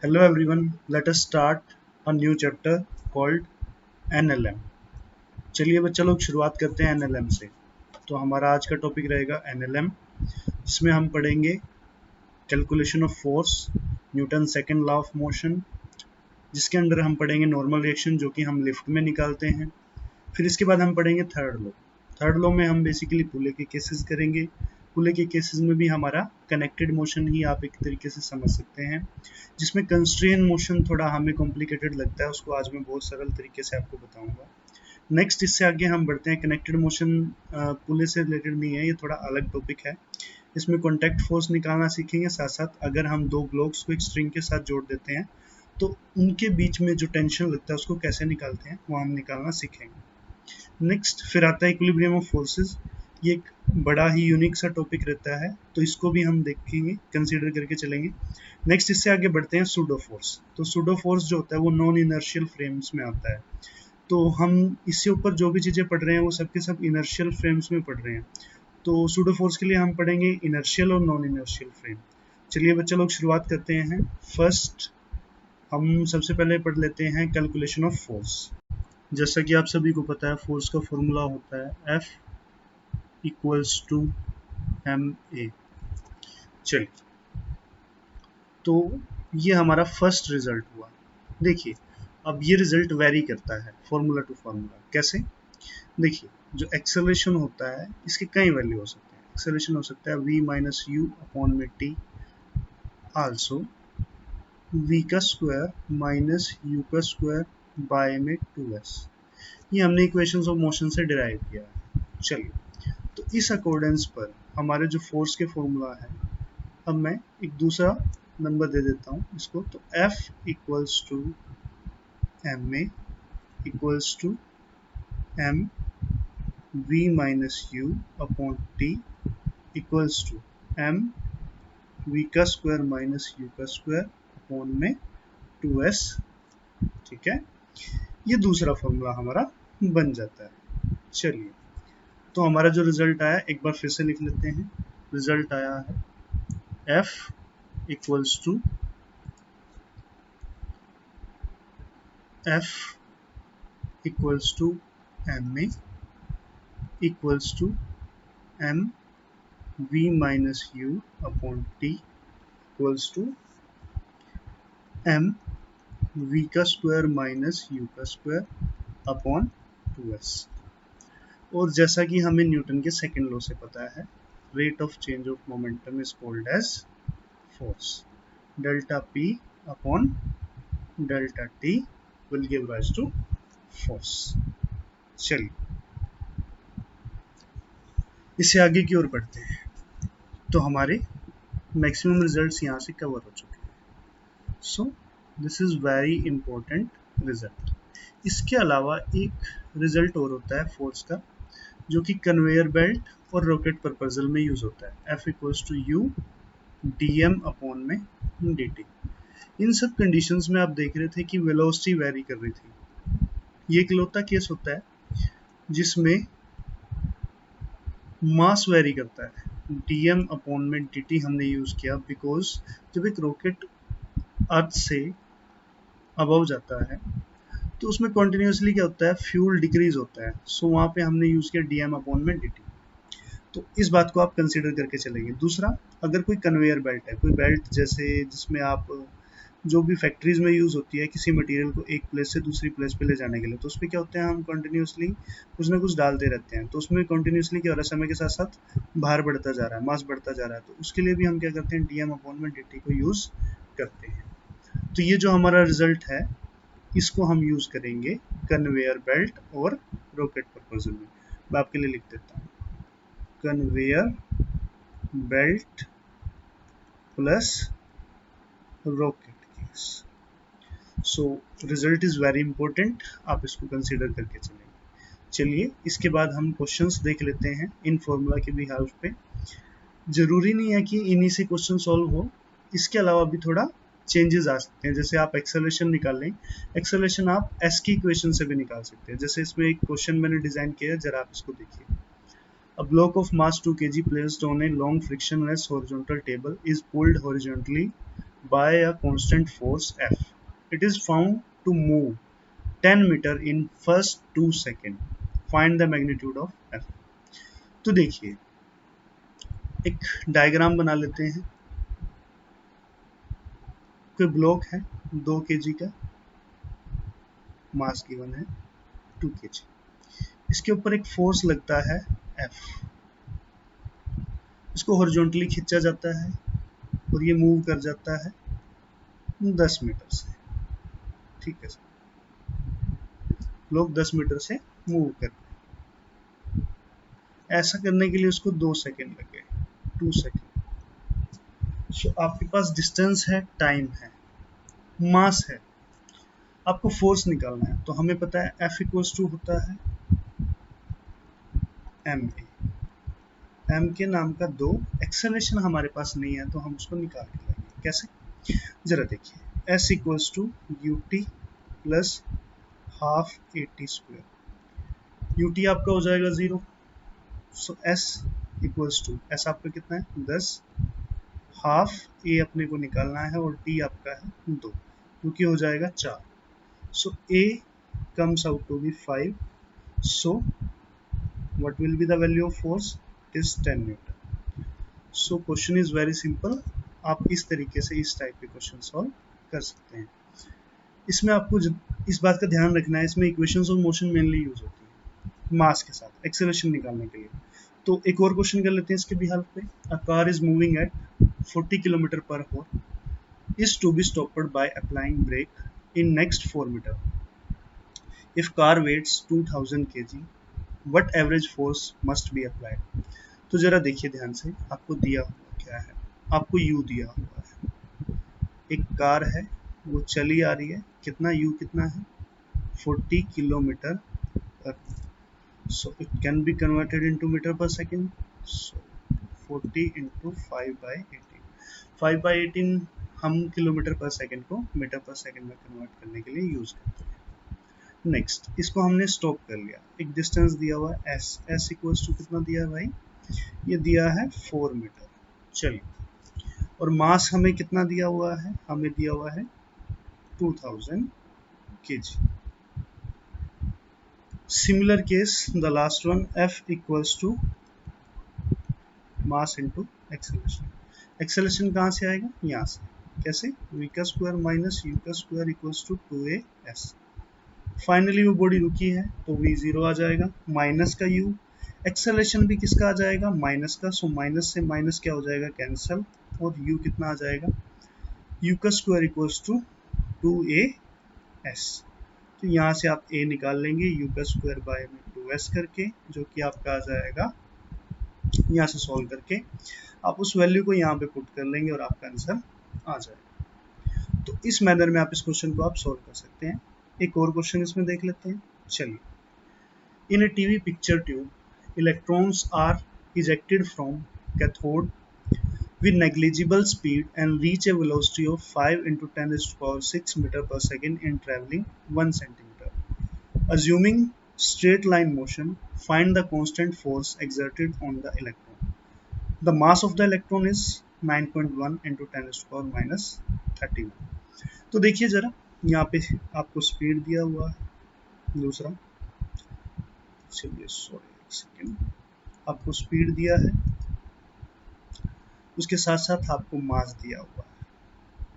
Hello everyone, let us start a new chapter called NLM. चलिए बच्चा लोग शुरुआत करते हैं NLM से। तो हमारा आज का टॉपिक रहेगा NLM, जिसमें हम पढ़ेंगे calculation of force, Newton second law of motion, जिसके अंदर हम पढ़ेंगे नॉर्मल रिएक्शन जो कि हम लिफ्ट में निकालते हैं। फिर इसके बाद हम पढ़ेंगे थर्ड लॉ। थर्ड लॉ में हम बेसिकली पुले के केसेस करेंगे। पुले के केसेस में भी हमारा कनेक्टेड मोशन ही आप एक तरीके से समझ सकते हैं, जिसमें कंस्ट्रेन मोशन थोड़ा हमें कॉम्प्लिकेटेड लगता है, उसको आज मैं बहुत सरल तरीके से आपको बताऊंगा। नेक्स्ट इससे आगे हम बढ़ते हैं। कनेक्टेड मोशन पुले से रिलेटेड नहीं है, ये थोड़ा अलग टॉपिक है। इसमें कॉन्टैक्ट फोर्स निकालना सीखेंगे, साथ साथ अगर हम दो ब्लॉक्स को एक स्ट्रिंग के साथ जोड़ देते हैं तो उनके बीच में जो टेंशन लगता है उसको कैसे निकालते हैं वो हम निकालना सीखेंगे। नेक्स्ट फिर आता है इक्विलिब्रियम ऑफ फोर्सेस। ये एक बड़ा ही यूनिक सा टॉपिक रहता है, तो इसको भी हम देखेंगे, कंसीडर करके चलेंगे। नेक्स्ट इससे आगे बढ़ते हैं सूडो फोर्स। तो सूडो फोर्स जो होता है वो नॉन इनर्शियल फ्रेम्स में आता है। तो हम इससे ऊपर जो भी चीज़ें पढ़ रहे हैं वो सब के सब इनर्शियल फ्रेम्स में पढ़ रहे हैं। तो सूडो फोर्स के लिए हम पढ़ेंगे इनर्शियल और नॉन इनर्शियल फ्रेम। चलिए बच्चा लोग शुरुआत करते हैं। फर्स्ट हम सबसे पहले पढ़ लेते हैं कैलकुलेशन ऑफ फोर्स। जैसा कि आप सभी को पता है, फोर्स का फॉर्मूला होता है F इक्वल्स टू ma। चलिए, तो ये हमारा फर्स्ट रिजल्ट हुआ। देखिए, अब ये रिजल्ट वेरी करता है फॉर्मूला टू फॉर्मूला। कैसे? देखिए, जो एक्सेलरेशन होता है इसके कई वैल्यू हो सकते हैं। एक्सेलरेशन हो सकता है v माइनस यू अपॉन में t, आल्सो v का स्क्वायर माइनस u का स्क्वायर बाय में 2s। ये हमने इक्वेशंस ऑफ मोशन से डिराइव किया है। चलिए, तो इस अकॉर्डेंस पर हमारे जो फोर्स के फॉर्मूला है, अब मैं एक दूसरा नंबर दे देता हूँ इसको। तो F equals to ma equals to m v minus u upon t equals to m v का स्क्वायर माइनस u का स्क्वायर अपॉन में 2s। ठीक है, ये दूसरा फॉर्मूला हमारा बन जाता है। चलिए, तो हमारा जो रिजल्ट आया एक बार फिर से लिख लेते हैं। रिजल्ट आया है F equals to F equals to ma equals to m v minus u upon t equals to m v का स्क्वायर माइनस u का स्क्वायर अपॉन 2s। और जैसा कि हमें न्यूटन के सेकंड लॉ से पता है, rate of change of momentum is called as force. Delta p upon delta t will give rise to force। चलिए, इससे आगे की ओर बढ़ते हैं। तो हमारे मैक्सिमम रिजल्ट्स यहाँ से कवर हो चुके हैं। सो this is very important result. इसके अलावा एक रिजल्ट और होता है फोर्स का, जो कि कन्वेयर बेल्ट और रॉकेट प्रपोजल में यूज होता है। F equals to u dm upon में dt। इन सब कंडीशंस में आप देख रहे थे कि वेलोसिटी वेरी कर रही थी। ये इकलौता केस होता है जिसमें मास वेरी करता है। dm अपॉन में dt हमने यूज किया बिकॉज जब एक रॉकेट अर्थ से अबव जाता है तो उसमें कॉन्टिन्यूसली क्या होता है, फ्यूल डिक्रीज होता है। सो वहाँ पे हमने यूज किया dm अपॉन में dt। तो इस बात को आप कंसीडर करके चलेंगे। दूसरा, अगर कोई कन्वेयर बेल्ट है, कोई बेल्ट जैसे जिसमें आप जो भी फैक्ट्रीज में यूज होती है किसी मटेरियल को एक प्लेस से दूसरी प्लेस पे ले जाने के लिए, तो उसमें क्या होते हैं, हम कंटिन्यूसली कुछ ना कुछ डालते रहते हैं। तो उसमें कंटिन्यूसली क्या हो रहा है, समय के साथ साथ भार बढ़ता जा रहा है, मास बढ़ता जा रहा है। तो उसके लिए भी हम क्या करते हैं, डीएम अपॉन में dt को यूज करते हैं। तो ये जो हमारा रिजल्ट है इसको हम यूज करेंगे कन्वेयर बेल्ट और रॉकेट प्रपोजल में। मैं आपके लिए लिख देता हूँ, conveyor belt plus rocket case. So result is very important, आप इसको कंसीडर करके चलेंगे। चलिए, इसके बाद हम क्वेश्चंस देख लेते हैं इन फॉर्मूला के भी हेल्प पे। जरूरी नहीं है कि इन्हीं से क्वेश्चन सॉल्व हो, इसके अलावा भी थोड़ा चेंजेस आ सकते हैं। जैसे आप एक्सेलरेशन निकाल लें, एक्सेलरेशन आप एस की इक्वेशन से भी निकाल सकते हैं। जैसे इसमें एक क्वेश्चन मैंने डिजाइन किया है, जरा आप इसको देखिए। A block of mass 2 kg placed on a long frictionless horizontal table is pulled horizontally by a constant force F. It is found to move 10 meter in first 2 seconds. Find the magnitude of F. तो देखिए एक diagram बना लेते हैं। कोई block है 2 kg का, mass given है 2 kg। इसके ऊपर एक फोर्स लगता है F। इसको हॉरिजॉन्टली खींचा जाता है और ये मूव कर जाता है 10 मीटर से। ठीक है सर, लोग 10 मीटर से मूव करते हैं। ऐसा करने के लिए उसको 2 सेकेंड लगे, 2 सेकेंड। सो आपके पास डिस्टेंस है, टाइम है, मास है, आपको फोर्स निकालना है। तो हमें पता है F इक्वल्स टू होता है एम ए। एम के नाम का 2 एक्सेलरेशन हमारे पास नहीं है तो हम उसको निकाल के लाएंगे। कैसे, जरा देखिए। S equals to u t plus half a t square. U t आपका हो जाएगा 0। So S equals to, S आपका कितना है 10, हाफ ए अपने को निकालना है और टी आपका है 2, क्योंकि हो जाएगा 4। सो ए comes out to be 5. So what will be the value of force? It is 10 Newton. So question is very simple. आप इस तरीके से इस टाइप के क्वेश्चन सॉल्व कर सकते हैं। इसमें आपको इस बात का ध्यान रखना है, इसमें equations of motion mainly use होती है मास के साथ एक्सेलरेशन निकालने के लिए। तो एक और क्वेश्चन कर लेते हैं इसके बिहाफ पे। A car is moving at 40 kilometre per hour is to be stopped by applying brake in next 4 meter. If car weighs 2000 kg, what average force must be applied? तो जरा देखिए ध्यान से, आपको दिया हुआ क्या है, आपको u दिया हुआ है। एक कार है, वो चली आ रही है, कितना u कितना है 40 किलोमीटर पर। So it can be converted into meter per second. So 40 into 5 by 18. 5 by 18 हम किलोमीटर पर सेकंड को मीटर पर सेकंड में कन्वर्ट करने के लिए यूज करते हैं। नेक्स्ट, इसको हमने स्टॉप कर लिया, एक डिस्टेंस दिया हुआ है s। s इक्वल्स टू कितना दिया है भाई, ये दिया है 4 मीटर। चलिए, और मास हमें कितना दिया हुआ है, हमें दिया हुआ है 2000 kg। Similar case the last one, f equals to mass into acceleration. Acceleration कहाँ से आएगा, यहाँ से। कैसे, v का स्क्वायर माइनस u का square equals to 2as। Finally वो बॉडी रुकी है तो v जीरो आ जाएगा, माइनस का u, एक्सेलरेशन भी किसका आ जाएगा, माइनस का। सो माइनस से माइनस क्या हो जाएगा, कैंसल, और u कितना आ जाएगा, u का स्क्वायर इक्वल्स टू 2as। तो यहाँ से आप a निकाल लेंगे u का स्क्वायर बाय में 2s करके, जो कि आपका आ जाएगा, यहाँ से सॉल्व करके आप उस वैल्यू को यहाँ पे पुट कर लेंगे और आपका आंसर आ जाएगा। तो इस मैनर में आप इस क्वेश्चन को आप सॉल्व कर सकते हैं। एक और क्वेश्चन इसमें देख लेते हैं। चलिए, in a TV picture tube electrons are ejected from cathode with negligible speed and reach a velocity of 5 into 10 raised to power 6 meter per second in traveling 1 centimeter. Assuming straight line motion, find the constant force exerted on the electron. The mass of the electron is 9.1 into 10 raised to power minus 31. तो देखिए जरा, यहाँ पे आपको speed दिया हुआ है। दूसरा, चलिए सॉरी एक सेकेंड, आपको स्पीड दिया है, उसके साथ साथ आपको मास दिया हुआ है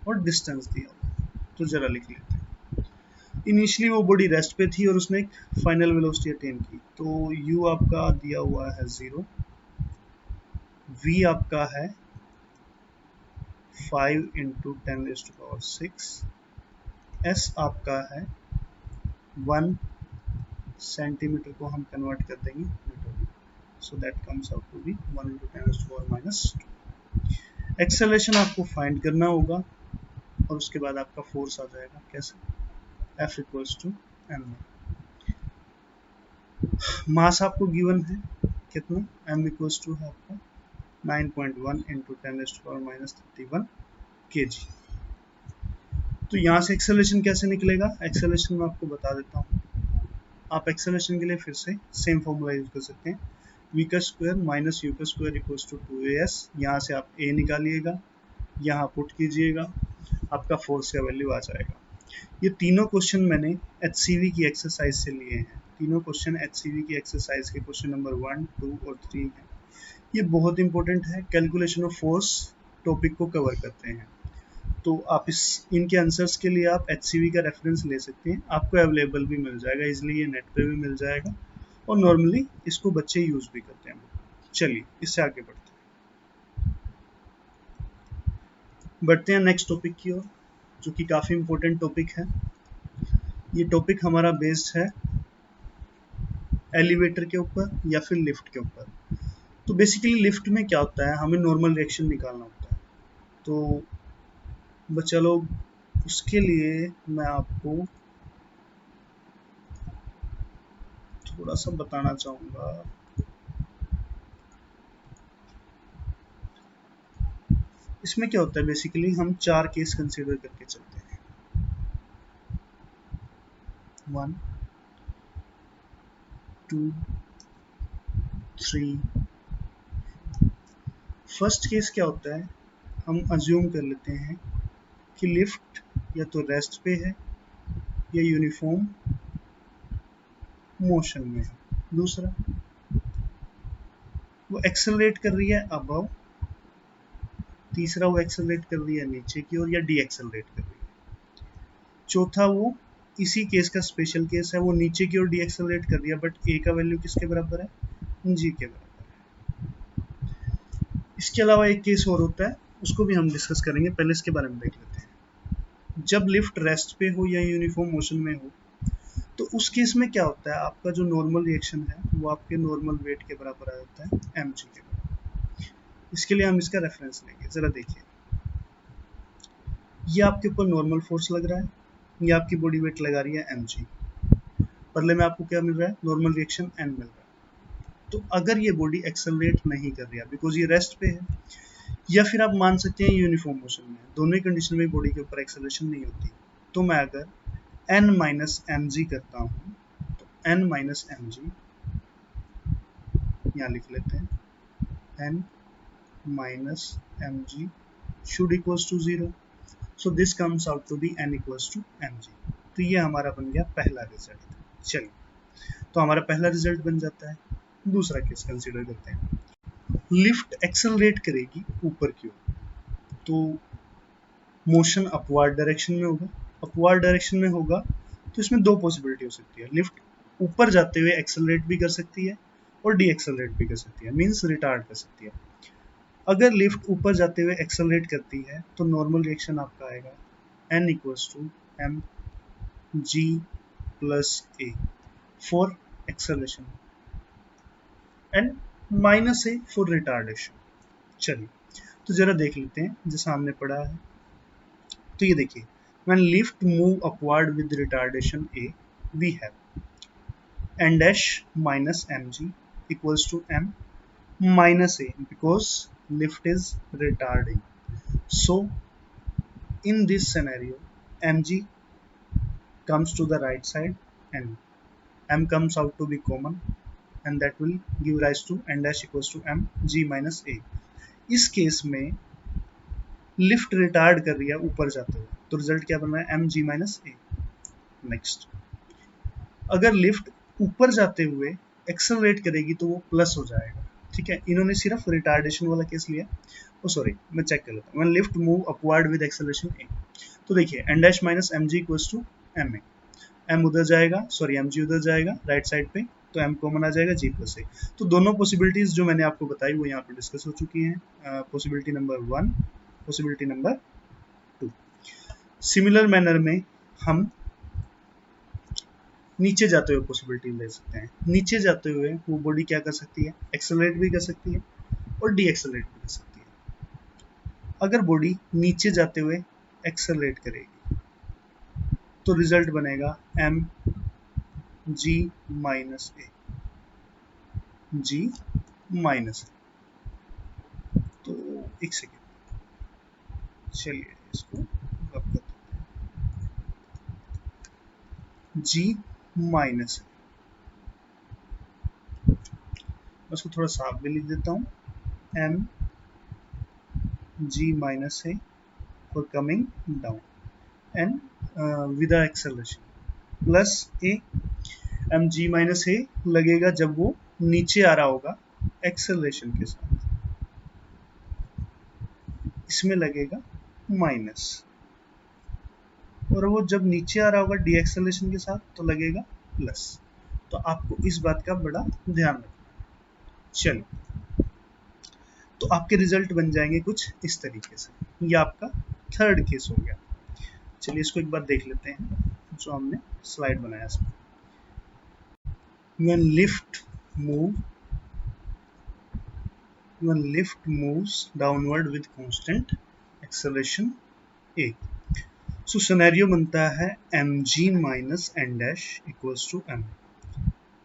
और डिस्टेंस दिया हुआ है। तो जरा लिख लेते हैं। इनिशियली वो बॉडी रेस्ट पे थी और उसने एक फाइनल वेलोसिटी अटेन की। तो u आपका दिया हुआ है 0, v आपका है 5 into 10 raised to power 6, s आपका है 1 सेंटीमीटर को हम कन्वर्ट कर देंगे मीटर में। So that comes out to be 1 into 10 raised to power minus 2। Acceleration आपको फाइंड करना होगा और उसके बाद आपका फोर्स आ जाएगा। कैसे, F इक्वल्स टू m। मास आपको गिवन है कितना, m इक्वल्स टू है आपका 9.1 into 10 raised to power minus 31 kg। तो यहाँ से एक्सेलरेशन कैसे निकलेगा, एक्सेलरेशन मैं आपको बता देता हूँ। आप एक्सेलरेशन के लिए फिर से सेम फॉर्मूला यूज कर सकते हैं, v का स्क्वायर माइनस u का स्क्वायर इक्वल्स टू 2as। यहाँ से आप a निकालिएगा, यहाँ पुट कीजिएगा, आपका फोर्स का वैल्यू आ जाएगा। ये तीनों क्वेश्चन मैंने HCV की एक्सरसाइज से लिए हैं। तीनों क्वेश्चन HCV की एक्सरसाइज के क्वेश्चन नंबर 1, 2 और 3 हैं। ये बहुत इंपॉर्टेंट है, कैलकुलेशन ऑफ फोर्स टॉपिक को कवर करते हैं। तो आप इनके आंसर्स के लिए आप HCV का रेफरेंस ले सकते हैं, आपको अवेलेबल भी मिल जाएगा, इसलिए ये नेट पे भी मिल जाएगा और नॉर्मली इसको बच्चे यूज भी करते हैं। चलिए इससे आगे बढ़ते हैं नेक्स्ट टॉपिक की ओर, जो कि काफ़ी इंपॉर्टेंट टॉपिक है। ये टॉपिक हमारा बेस्ड है एलिवेटर के ऊपर या फिर लिफ्ट के ऊपर। तो बेसिकली लिफ्ट में क्या होता है, हमें नॉर्मल रिएक्शन निकालना होता है। तो बच्चा लोग उसके लिए मैं आपको थोड़ा सा बताना चाहूँगा। इसमें क्या होता है, बेसिकली हम 4 केस कंसीडर करके चलते हैं। 1, 2, 3। फर्स्ट केस क्या होता है, हम अज्यूम कर लेते हैं कि लिफ्ट या तो रेस्ट पे है या यूनिफॉर्म मोशन में है। दूसरा, वो एक्सेलरेट कर रही है अबव। तीसरा, वो एक्सेलरेट कर रही है नीचे की ओर या डी एक्सेलरेट कर रही है। चौथा, वो इसी केस का स्पेशल केस है, वो नीचे की ओर डी एक्सेलरेट कर रही है, बट ए का वैल्यू किसके बराबर है, जी के बराबर है। इसके अलावा एक केस और होता है, उसको भी हम डिस्कस करेंगे, पहले इसके बारे में देख लेते हैं। जब लिफ्ट रेस्ट पे हो या यूनिफॉर्म मोशन में हो, तो उस केस में क्या होता है, आपका जो नॉर्मल रिएक्शन है वो आपके नॉर्मल वेट के बराबर आ जाता है, एम जी के बराबर। इसके लिए हम इसका रेफरेंस लेंगे। जरा देखिए, ये आपके ऊपर नॉर्मल फोर्स लग रहा है, ये आपकी बॉडी वेट लगा रही है एम जी, बदले में आपको क्या मिल रहा है, नॉर्मल रिएक्शन एन मिल रहा है। तो अगर ये बॉडी एक्सेलरेट नहीं कर रही है बिकॉज ये रेस्ट पे है, या फिर आप मान सकते हैं यूनिफॉर्म मोशन में, दोनों ही कंडीशन में बॉडी के ऊपर एक्सेलरेशन नहीं होती, तो मैं अगर एन माइनस एम जी करता हूँ, तो एन माइनस एम जी यहाँ लिख लेते हैं, n minus M g should equals to 0। So this comes out to be n equals to M g. तो ये हमारा बन गया पहला रिजल्ट। चलिए, तो हमारा पहला रिजल्ट बन जाता है। दूसरा केस कंसीडर करते हैं। लिफ्ट एक्सेलरेट करेगी ऊपर की ओर, तो मोशन अपवर्ड डायरेक्शन में होगा। अपवर्ड डायरेक्शन में होगा तो इसमें दो पॉसिबिलिटी हो सकती है, लिफ्ट ऊपर जाते हुए एक्सेलरेट भी कर सकती है और डी एक्सेलरेट भी कर सकती है, मीन्स रिटार्ड कर सकती है। अगर लिफ्ट ऊपर जाते हुए एक्सेलरेट करती है तो नॉर्मल रिएक्शन आपका आएगा n equals to M G plus a for acceleration and minus a for retardation. चलिए, तो जरा देख लेते हैं जैसा हमने पढ़ा है। तो ये देखिए, when lift move upward with retardation a, we have n dash minus mg equals to m minus a because lift is retarding. So in this scenario, mg comes to the right side and m comes out to be common, and that will give rise to n dash equals to m g minus a. इस case में lift retard कर रही है ऊपर जाते हुए, तो result क्या बन रहा है, एम जी माइनस ए। नेक्स्ट, अगर लिफ्ट ऊपर जाते हुए एक्सेलरेट करेगी तो वो प्लस हो जाएगा। ठीक है, इन्होंने सिर्फ रिटार्डेशन वाला केस लिया। ओ सॉरी, मैं चेक कर लेता हूँ। When lift move upward with acceleration A, तो देखिए N dash minus M G equals to M A. M उधर जाएगा, सॉरी एम जी उधर जाएगा राइट साइड पे, तो एम कॉमन आ जाएगा जी प्लस ए। तो दोनों पॉसिबिलिटीज जो मैंने आपको बताई वो यहाँ पे डिस्कस हो चुकी हैं। Possibility number 1, possibility number 2। Similar manner में हम नीचे जाते हुए पॉसिबिलिटी ले सकते हैं। नीचे जाते हुए वो बॉडी क्या कर सकती है, एक्सेलरेट भी कर सकती है और डी एक्सेलरेट भी कर सकती है। अगर बॉडी नीचे जाते हुए एक्सेलरेट करेगी तो रिजल्ट बनेगा एम जी माइनस ए, जी माइनस ए। तो एक सेकेंड, चलिए इसको रब कर देते हैं, जी माइनस ए। मैं उसको थोड़ा साफ भी लिख देता हूँ, m ji minus a for coming down, and with the acceleration plus a, mg minus A लगेगा जब वो नीचे आ रहा होगा एक्सेलरेशन के साथ, इसमें लगेगा माइनस, और वो जब नीचे आ रहा होगा डी एक्सेलरेशन के साथ तो लगेगा प्लस। तो आपको इस बात का बड़ा ध्यान रखना। चलो, तो आपके रिजल्ट बन जाएंगे कुछ इस तरीके से। ये आपका थर्ड केस हो गया। चलिए इसको एक बार देख लेते हैं जो हमने स्लाइड बनाया इसमें। when lift moves downward with constant acceleration a, so scenario बनता है mg minus n dash equals to m।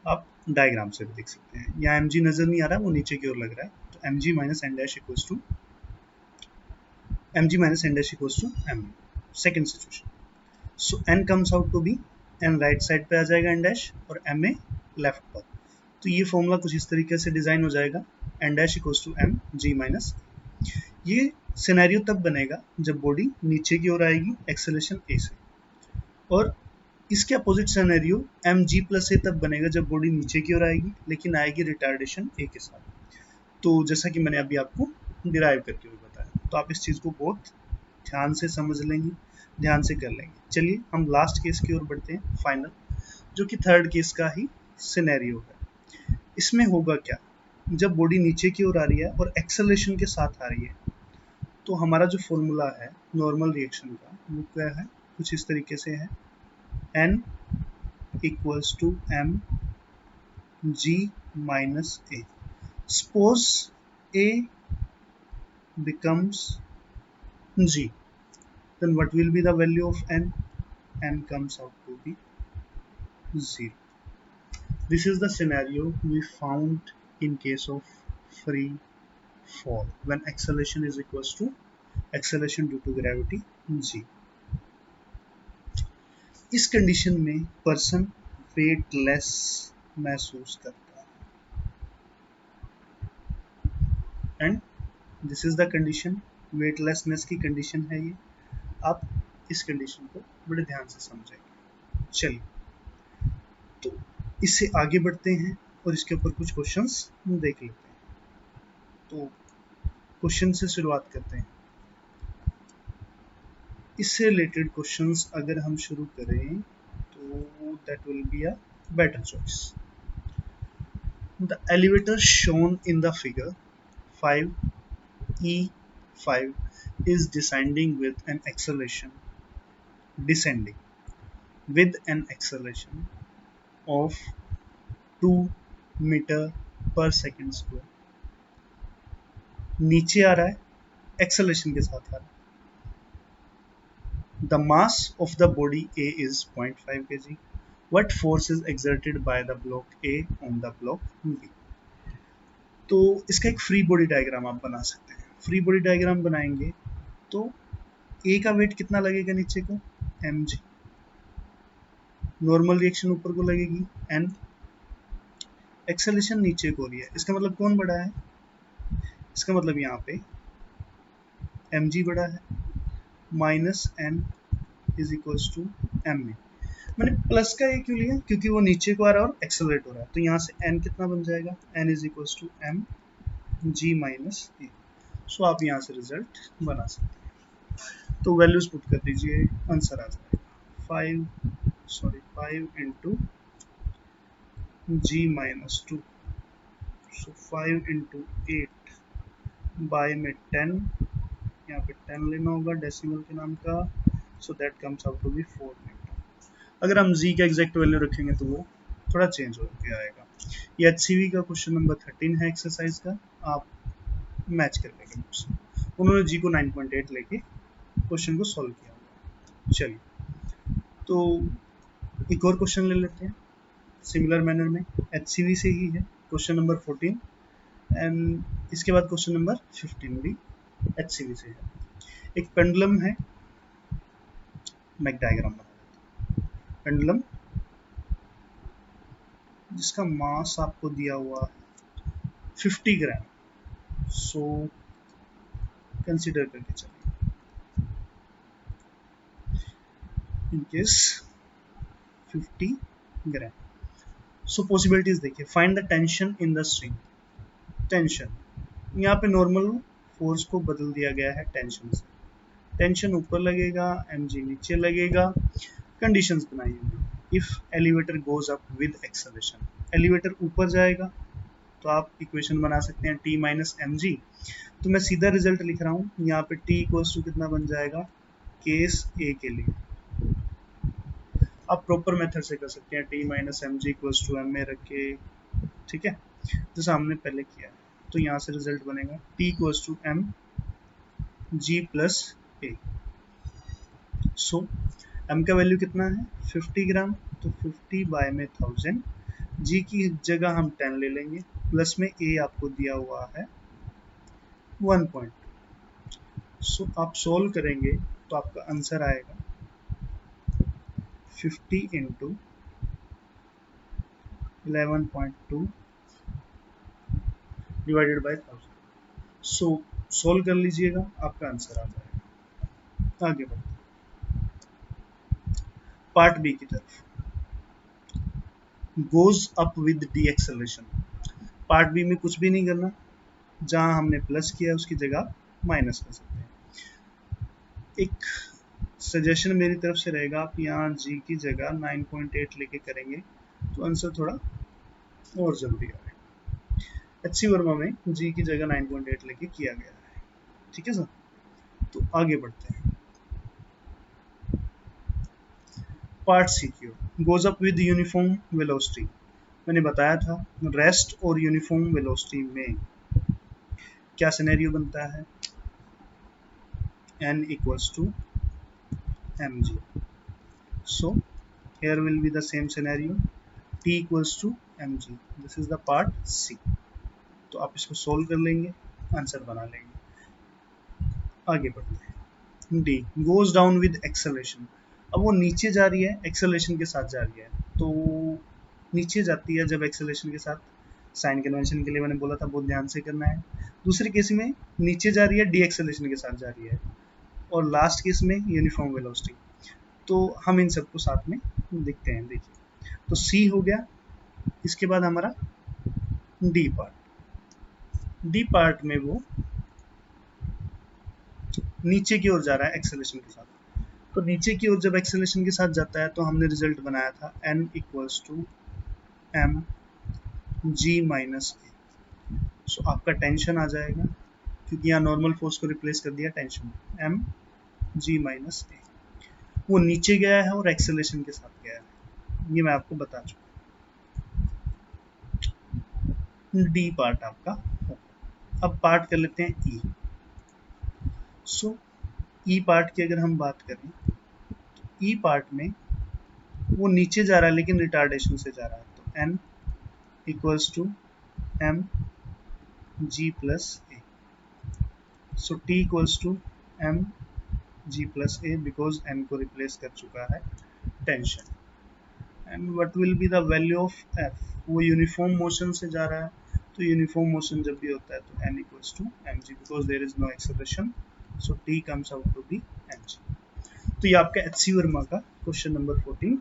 आप डायग्राम से भी देख सकते हैं, यहाँ mg नजर नहीं आ रहा, वो नीचे की ओर लग रहा है, तो mg minus n dash equals to m, second situation. So n comes out to be, n right side पे आ जाएगा n डैश और m ए लेफ्ट पर। तो ये फॉर्मूला कुछ इस तरीके से डिजाइन हो जाएगा, n dash equals to m g minus. ये सिनेरियो तब बनेगा जब बॉडी नीचे की ओर आएगी एक्सेलरेशन a से, और इसके अपोजिट सिनेरियो mg प्लस ए तब बनेगा जब बॉडी नीचे की ओर आएगी लेकिन आएगी रिटार्डेशन a के साथ। तो जैसा कि मैंने अभी आपको डिराइव करके भी बताया, तो आप इस चीज़ को बहुत ध्यान से समझ लेंगे, ध्यान से कर लेंगे। चलिए हम लास्ट केस की ओर बढ़ते हैं, फाइनल, जो कि थर्ड केस का ही सिनेरियो है। इसमें होगा क्या, जब बॉडी नीचे की ओर आ रही है और एक्सेलरेशन के साथ आ रही है, तो हमारा जो फॉर्मूला है नॉर्मल रिएक्शन का वो क्या है, कुछ इस तरीके से है, n equals to m g minus a। Suppose a becomes g, then what will be the value of n? N comes out to be 0. This is the scenario we found in case of free fall when acceleration is equals to acceleration due to gravity g. इस condition में person weightless महसूस करता है, and this is the condition, weightlessness की condition है ये। आप इस कंडीशन को बड़े ध्यान से समझेंगे। चलिए, तो इससे आगे बढ़ते हैं और इसके ऊपर कुछ क्वेश्चंस देख लेते हैं। तो क्वेश्चन से शुरुआत करते हैं। इससे रिलेटेड क्वेश्चंस अगर हम शुरू करें तो that will be a better choice. The elevator shown in the figure 5E5 is descending with an acceleration of 2 metre per second square. नीचे आ रहा है, एक्सेलरेशन के साथ आ रहा है। The mass of the body A is 0.5 kg. What force is exerted by the block A on the block B? तो इसका एक फ्री बॉडी डायग्राम आप बना सकते हैं। फ्री बॉडी डायग्राम बनाएंगे तो A का वेट कितना लगेगा नीचे को, mg, नॉर्मल रिएक्शन ऊपर को लगेगी n, एक्सेलरेशन नीचे को हो रही है, इसका मतलब कौन बड़ा है, इसका मतलब यहाँ पे mg बड़ा है, minus n is equals to m a. मैंने प्लस का ये क्यों लिया, क्योंकि वो नीचे को आ रहा है और एक्सेलरेट हो रहा है, तो यहाँ से n कितना बन जाएगा, n is equals to m g minus A. So आप यहाँ से रिजल्ट बना सकते हैं। तो वैल्यूज पुट कर दीजिए, आंसर आ जाएगा 5 इंटू g माइनस 2, सो 5 इंटू 8 बाय में 10, यहाँ पे 10 लेना होगा डेसिमल के नाम का, so that comes out to be 4 newton. अगर हम z का एग्जैक्ट वैल्यू रखेंगे तो वो थोड़ा चेंज होकर आएगा। ये HCV का क्वेश्चन नंबर 13 है एक्सरसाइज का, आप मैच कर लेंगे क्वेश्चन। उन्होंने g को 9.8 लेके क्वेश्चन को सॉल्व किया हुआ। चलिए, तो एक और क्वेश्चन ले लेते हैं सिमिलर मैनर में, HCV से ही है, क्वेश्चन नंबर 14, एंड इसके बाद क्वेश्चन नंबर 15 भी HCV से है। एक पेंडुलम है, मैं डायग्राम बना देता हूँ। पेंडुलम जिसका मास आपको दिया हुआ है 50 ग्राम, सो कंसिडर करके चलिए इन केस 50 ग्राम। सो पॉसिबिलिटीज देखिए, find the tension in the string. Tension, यहाँ पे नॉर्मल फोर्स को बदल दिया गया है टेंशन से। टेंशन ऊपर लगेगा, mg नीचे लगेगा। कंडीशंस बनाई हमने। If elevator goes up with acceleration, elevator ऊपर जाएगा तो आप इक्वेशन बना सकते हैं t माइनस एम जी। तो मैं सीधा रिजल्ट लिख रहा हूँ यहाँ पे, t इक्वल्स टू कितना बन जाएगा केस ए के लिए। आप प्रॉपर मेथड से कर सकते हैं, t minus M G equals to m में रख के, ठीक है, जैसा हमने पहले किया है। तो यहाँ से रिजल्ट बनेगा t equals to M G plus a. So m का वैल्यू कितना है 50 ग्राम, तो 50 बाय में 1000, g की जगह हम 10 ले लेंगे, प्लस में a आपको दिया हुआ है 1 पॉइंट। सो आप सोल्व करेंगे तो आपका आंसर आएगा 50 into 11.2 divided by 1000। So solve कर लीजिएगा, आपका आंसर आ जाएगा। आगे बढ़ते पार्ट बी की तरफ। Goes up with the acceleration. Part B में कुछ भी नहीं करना, जहां हमने प्लस किया उसकी जगह माइनस कर सकते हैं। एक सजेशन मेरी तरफ से रहेगा, आप यहाँ g की जगह 9.8 लेके करेंगे तो आंसर थोड़ा और जल्दी आएगा। एच सी वर्मा में g की जगह 9.8 लेके किया गया है, ठीक है सर। तो आगे बढ़ते हैं पार्ट सी की ओर। Goes up with uniform velocity. मैंने बताया था रेस्ट और यूनिफॉर्म वेलोसिटी में क्या सिनेरियो बनता है, n equals to mg. So here will be the same scenario, t equals to mg. This is the part C. तो आप इसको सोल्व कर लेंगे, आंसर बना लेंगे। आगे बढ़ते हैं D goes down with acceleration। अब वो नीचे जा रही है, एक्सेलरेशन के साथ जा रही है, तो नीचे जाती है जब एक्सेलरेशन के साथ। साइन कन्वेंशन के लिए मैंने बोला था बहुत ध्यान से करना है। दूसरे केस में नीचे जा रही है, डी एक्सेलरेशन के साथ जा रही है, और लास्ट केस में यूनिफॉर्म वेलोसिटी। तो हम इन सबको साथ में देखते हैं। देखिए, तो सी हो गया, इसके बाद हमारा डी पार्ट। डी पार्ट में वो नीचे की ओर जा रहा है एक्सेलरेशन के साथ। तो नीचे की ओर जब एक्सेलरेशन के साथ जाता है तो हमने रिजल्ट बनाया था n equals to M G minus A. So आपका टेंशन आ जाएगा, क्योंकि यहाँ नॉर्मल फोर्स को रिप्लेस कर दिया टेंशन, एम जी माइनस ए। वो नीचे गया है और एक्सेलरेशन के साथ गया है, ये मैं आपको बता चुका। डी पार्ट आपका हो। अब पार्ट कर लेते हैं ई। सो ई पार्ट की अगर हम बात करें तो ई पार्ट में वो नीचे जा रहा है लेकिन रिटार्डेशन से जा रहा है, तो n equals to M G plus a. So t equals to M G plus a, because एन को रिप्लेस कर चुका है tension. And what will be the value of f, वो यूनिफॉर्म मोशन से जा रहा है, तो यूनिफॉर्म मोशन जब भी होता है तो n equals to mg, because there is no acceleration, so t comes out to be mg। तो ये आपका एच सी वर्मा का क्वेश्चन नंबर 14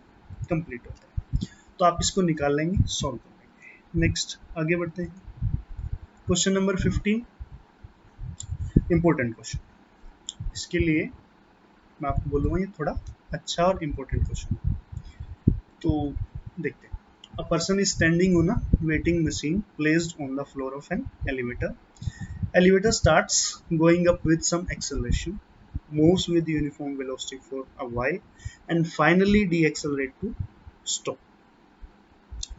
कंप्लीट होता है। तो आप इसको निकाल लेंगे, सॉल्व कर लेंगे। नेक्स्ट आगे बढ़ते हैं, क्वेश्चन नंबर 15, इंपॉर्टेंट क्वेश्चन। इसके लिए मैं आपको बोलूँगा ये थोड़ा अच्छा और इम्पोर्टेंट क्वेश्चन। तो देखते हैं। A person is standing on a waiting machine placed on the floor of an elevator. Elevator starts going up with some acceleration, moves with uniform velocity for a while, and finally deaccelerate to stop.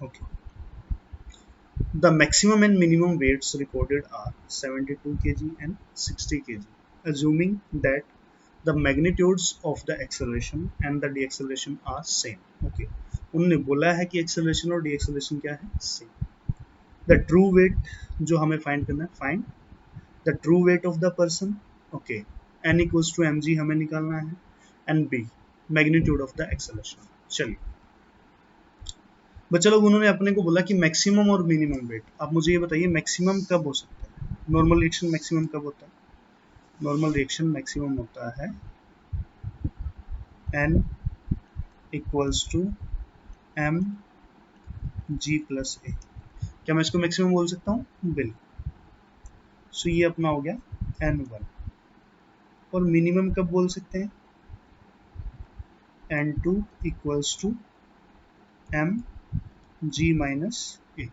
Okay. The maximum and minimum weights recorded are 72 kg and 60 kg, assuming that the magnitudes of the acceleration and the deacceleration are same. Okay. उन्होंने बोला है कि acceleration और deceleration क्या है, same. The true wait जो हमें find करना है, find the true weight of the person. Okay, n equals to M g हमें निकालना है, and b magnitude of the acceleration. चलिए बच्चा लोग, उन्होंने अपने को बोला कि मैक्सिमम और मिनिमम वेट। आप मुझे ये बताइए मैक्सिमम कब हो सकता है, नॉर्मल रिएक्शन मैक्सिमम कब होता है? नॉर्मल रिएक्शन मैक्सिमम होता है n equals to M G plus A. क्या मैं इसको मैक्सिमम बोल सकता हूँ? बिल्कुल। सो ये अपना हो गया n1। और मिनिमम कब बोल सकते हैं? n2 equals to M G minus A.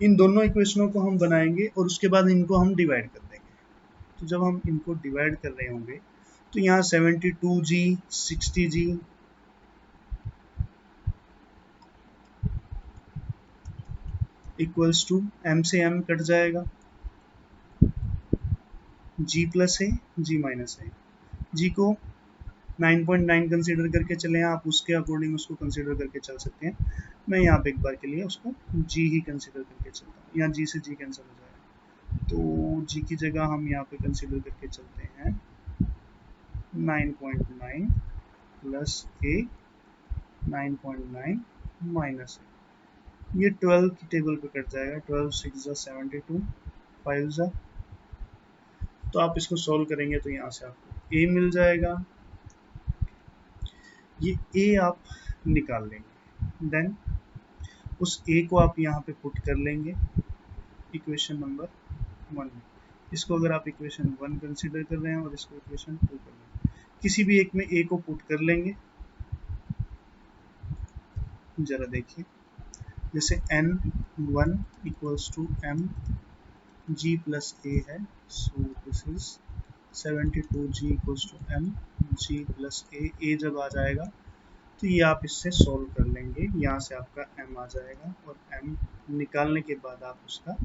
इन दोनों इक्वेशनों को हम बनाएंगे और उसके बाद इनको हम डिवाइड कर देंगे। तो जब हम इनको डिवाइड कर रहे होंगे तो यहाँ 72g 60g equals to m से m कट जाएगा, g प्लस है g माइनस है। g को 9.9 कंसीडर करके चले हैं, आप उसके अकॉर्डिंग उसको कंसीडर करके चल सकते हैं। मैं यहाँ पे एक बार के लिए उसको g ही कंसीडर करके चलता हूँ। यहाँ g से g कैंसिल हो जाएगा, तो g की जगह हम यहाँ पे कंसीडर करके चलते हैं 9.9 प्लस a 9.9 माइनस ए। ये 12 की टेबल पे कट जाएगा, 12 6 72 5 जा। तो आप इसको सॉल्व करेंगे तो यहाँ से आपको a मिल जाएगा। ये a आप निकाल लेंगे, देन उस a को आप यहाँ पे पुट कर लेंगे इक्वेशन नंबर 1 में। इसको अगर आप इक्वेशन 1 कंसीडर कर रहे हैं और इसको इक्वेशन 2 कर रहे हैं, किसी भी एक में a को पुट कर लेंगे। जरा देखिए, जैसे n1 equals to m g plus a है, so this is 72g equals to m g plus a जब आ जाएगा तो ये आप इससे सॉल्व कर लेंगे। यहाँ से आपका m आ जाएगा और m निकालने के बाद आप उसका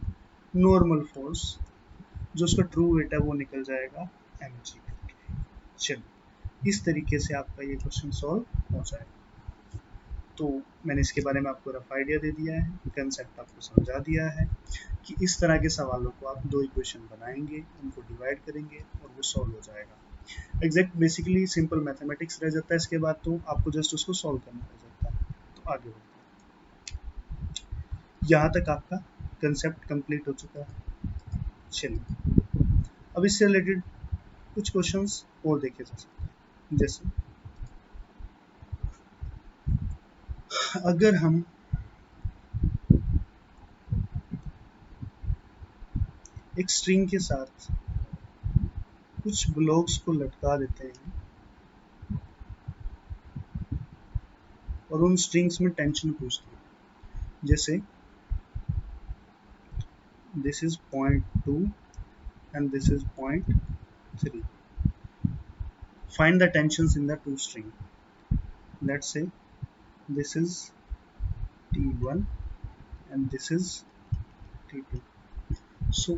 नॉर्मल फोर्स जो उसका ट्रू वेट है वो निकल जाएगा mg। चलिए, इस तरीके से आपका ये क्वेश्चन सॉल्व हो जाएगा। तो मैंने इसके बारे में आपको रफ आइडिया दे दिया है, कंसेप्ट आपको समझा दिया है कि इस तरह के सवालों को आप दो इक्वेशन बनाएंगे, उनको डिवाइड करेंगे और वो सॉल्व हो जाएगा। एग्जैक्ट बेसिकली सिंपल मैथमेटिक्स रह जाता है, इसके बाद तो आपको जस्ट उसको सॉल्व करना रह जाता है। तो आगे बढ़ते हैं। यहाँ तक आपका कंसेप्ट कंप्लीट हो चुका है। चलिए, अब इससे रिलेटेड कुछ क्वेश्चंस और देखे जा सकते हैं। जैसे अगर हम एक स्ट्रिंग के साथ कुछ ब्लॉक्स को लटका देते हैं और उन स्ट्रिंग्स में टेंशन पूछते हैं, जैसे this is 0.2 and this is 0.3. Find the tensions in the two string. Let's say this is T1 and this is T2. So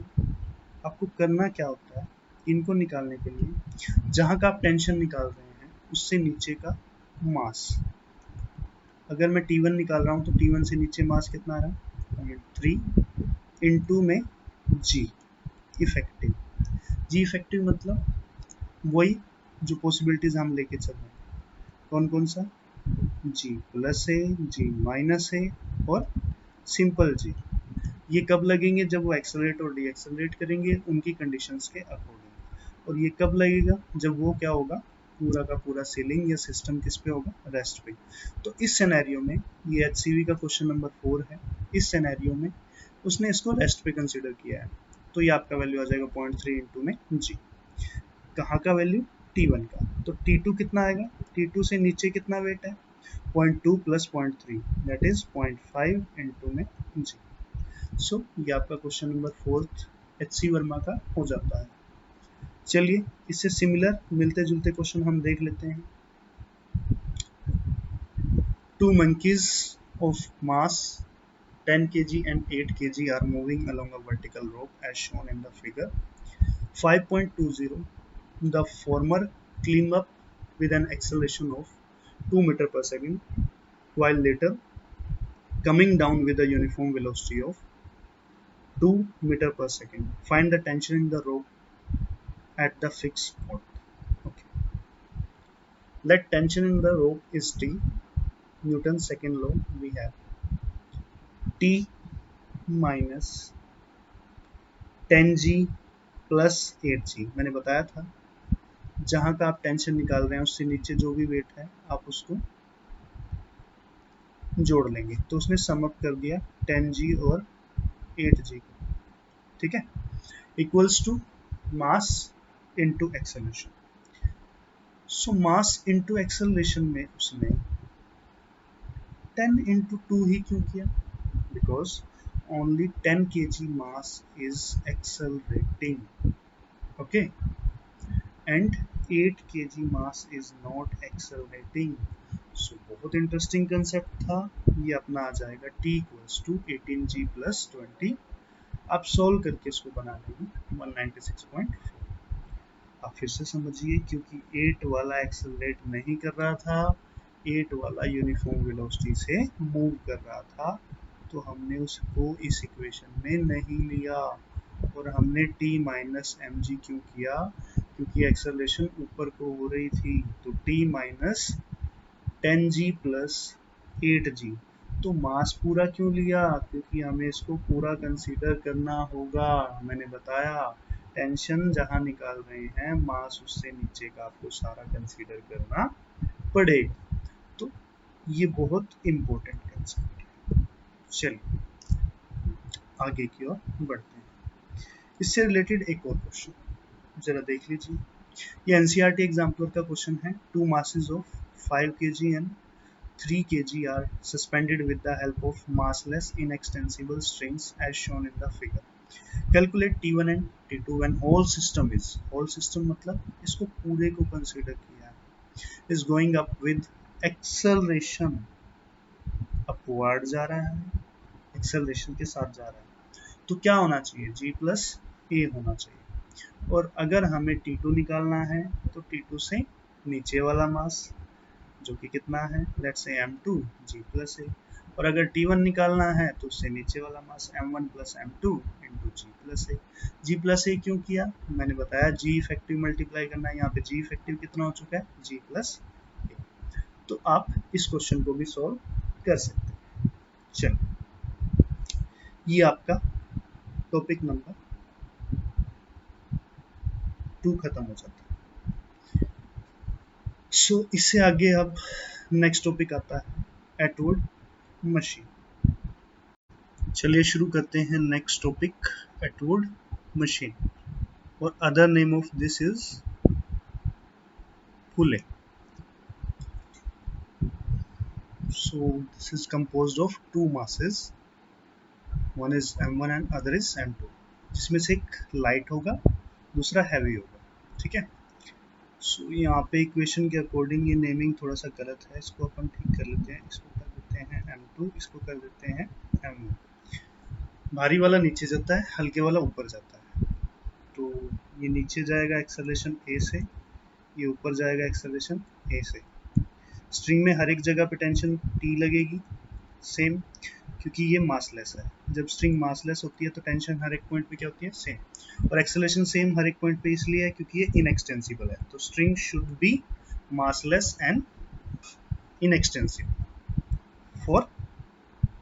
आपको करना क्या होता है, इनको निकालने के लिए जहाँ का आप टेंशन निकाल रहे हैं उससे नीचे का मास। अगर मैं T1 निकाल रहा हूँ तो T1 से नीचे मास कितना आ रहा है? 0.3 इंटू में G इफेक्टिव। G इफेक्टिव मतलब वही जो पॉसिबिलिटीज हम लेके चल रहे हैं, कौन कौन सा? G प्लस है, G माइनस है और सिंपल G। ये कब लगेंगे? जब वो एक्सेलरेट और डी एक्सेलरेट करेंगे उनकी कंडीशंस के अकॉर्डिंग। और ये कब लगेगा? जब वो क्या होगा, पूरा का पूरा सीलिंग या सिस्टम किस पे होगा? रेस्ट पे। तो इस सिनेरियो में ये HCV का क्वेश्चन नंबर 4 है। इस सिनेरियो में उसने इसको रेस्ट पे कंसिडर किया है, तो ये आपका वैल्यू आ जाएगा 0.3 इंटू में G। कहाँ का वैल्यू? T1 का। तो T2 कितना आएगा? T2 से नीचे कितना वेट है? 0.2 प्लस 0.3 दैट इज 0.5 इंटू में G। सो ये आपका क्वेश्चन नंबर 4 HC वर्मा का हो जाता है। चलिए, इससे सिमिलर मिलते जुलते क्वेश्चन हम देख लेते हैं। 2 monkeys of mass 10 kg and 8 kg are moving along a vertical rope as shown in the figure 5.20. The former climb up with an acceleration of 2 meter per second, while later coming down with a uniform velocity of 2 meter per second. Find the tension in the rope at the fixed spot. Okay. Let tension in the rope is T. Newton's second law we have T minus 10G plus 8G। मैंने बताया था जहाँ का आप tension निकाल रहे हैं उससे नीचे जो भी वेट है आप उसको जोड़ लेंगे, तो उसने सम अप कर दिया 10g और 8g को, ठीक है, equals to mass into acceleration. So mass into acceleration में उसने 10 into 2 ही क्यों किया? Because only 10 kg mass is accelerating, okay, and 8 kg mass is not accelerating. So बहुत इंटरेस्टिंग कंसेप्ट था ये। अपना आ जाएगा t equals to 18g plus 20। आप सॉल्व करके इसको बना लेंगे 196.4। आप फिर से समझिए, क्योंकि 8 वाला एक्सेलरेट नहीं कर रहा था, 8 वाला यूनिफॉर्म वेलोसिटी से मूव कर रहा था, तो हमने उसको इस इक्वेशन में नहीं लिया और हमने t माइनस एम जी क्यों किया? क्योंकि एक्सेलरेशन ऊपर को हो रही थी, तो t minus 10g plus 8g। तो मास पूरा क्यों लिया? क्योंकि हमें इसको पूरा कंसीडर करना होगा। मैंने बताया टेंशन जहां निकाल रहे हैं मास उससे नीचे का आपको सारा कंसीडर करना पड़ेगा। तो ये बहुत इंपॉर्टेंट कंसेप्ट है। चलिए आगे की ओर बढ़ते हैं। इससे रिलेटेड एक और क्वेश्चन जरा देख लीजिए। ये एनसीईआरटी एग्जाम्पलर का क्वेश्चन है। 2 masses of 5 kg and 3 kg are suspended with the help of massless inextensible strings as shown in the figure. Calculate T1 and T2 when whole system मतलब इसको पूरे को कंसीडर किया है, is going up with acceleration, upward जा रहा है, acceleration के साथ जा रहा है। तो क्या होना चाहिए? g प्लस ए होना चाहिए। और अगर हमें T2 निकालना है तो T2 से नीचे वाला मास जो कि कितना है, let's say m2 g plus ए। और अगर T1 निकालना है तो उससे नीचे वाला मास m1 प्लस m2 इंटू जी प्लस ए। जी प्लस ए क्यों किया? मैंने बताया जी इफेक्टिव मल्टीप्लाई करना है, यहाँ पे जी इफेक्टिव कितना हो चुका है, जी प्लस ए। तो आप इस क्वेश्चन को भी सॉल्व कर सकते हैं। चलिए ये आपका टॉपिक नंबर 2 खत्म हो जाता है। सो इससे आगे अब नेक्स्ट टॉपिक आता है एटवुड मशीन। चलिए शुरू करते हैं नेक्स्ट टॉपिक, एटवुड मशीन, और other name of this is pulley. So this is composed of two masses, one is m1 and other is m2, जिसमें से एक लाइट होगा दूसरा हैवी होगा, ठीक है। सो यहाँ पे इक्वेशन के अकॉर्डिंग ये नेमिंग थोड़ा सा गलत है, इसको अपन ठीक कर लेते हैं। इसको कर देते हैं m2, इसको कर देते हैं m1। भारी वाला नीचे जाता है, हल्के वाला ऊपर जाता है, तो ये नीचे जाएगा एक्सेलरेशन ए से, ये ऊपर जाएगा एक्सेलरेशन ए से। स्ट्रिंग में हर एक जगह पे टेंशन टी लगेगी सेम, क्योंकि ये मासलेस है। जब स्ट्रिंग मासलेस होती है तो टेंशन हर एक पॉइंट पे क्या होती है, सेम। और एक्सेलरेशन सेम हर एक पॉइंट पे इसलिए है क्योंकि ये इनएक्सटेंसिबल है। तो string should be massless and inextensible for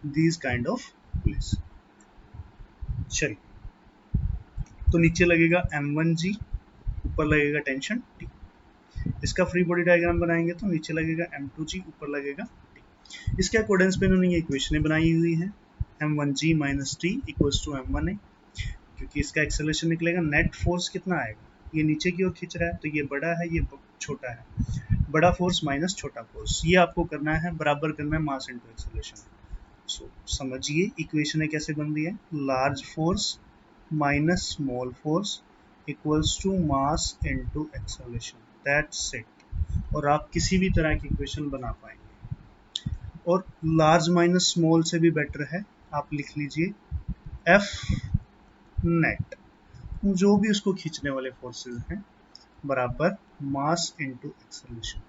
these kind of police. चलिए तो नीचे लगेगा m1g, ऊपर लगेगा टेंशन t। इसका फ्री बॉडी डायग्राम बनाएंगे तो नीचे लगेगा m2g, ऊपर लगेगा t। इसके अकॉर्डेंस पे इन्होंने ये इक्वेशनें बनाई हुई है। m1g minus t equals to m1a, क्योंकि इसका एक्सेलरेशन निकलेगा, नेट फोर्स कितना आएगा, ये नीचे की ओर खींच रहा है तो ये बड़ा है, ये छोटा है, बड़ा फोर्स माइनस छोटा फोर्स, ये आपको करना है, बराबर करना है मास इनटू एक्सेलरेशन। सो समझिए इक्वेशन कैसे बन रही है, large force minus small force equals to mass into acceleration, that's it. और आप किसी भी तरह की इक्वेशन बना पाएंगे। और लार्ज माइनस स्मॉल से भी बेटर है, आप लिख लीजिए एफ नेट, जो भी उसको खींचने वाले फोर्सेस हैं, बराबर मास इनटू एक्सेलरेशन।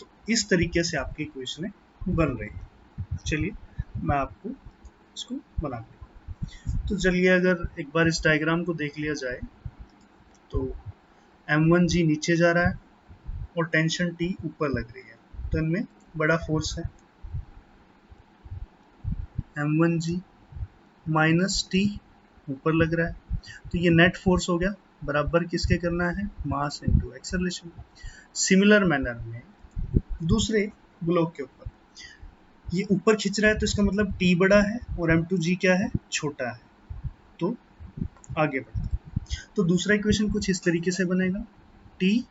तो इस तरीके से आपकी इक्वेशनें बन रही है। चलिए मैं आपको इसको बना दूँ। तो चलिए अगर एक बार इस डायग्राम को देख लिया जाए तो m1g नीचे जा रहा है और टेंशन t ऊपर लग रही है, तो इनमें बड़ा फोर्स है m1g माइनस t ऊपर लग रहा है, तो ये नेट फोर्स हो गया, बराबर किसके करना है, मास इनटू एक्सेलरेशन। सिमिलर मैनर में दूसरे ब्लॉक के ऊपर ये ऊपर खींच रहा है तो इसका मतलब T बड़ा है और M2G क्या है, छोटा है। तो आगे बढ़ते हैं। तो दूसरा इक्वेशन कुछ इस तरीके से बनेगा, T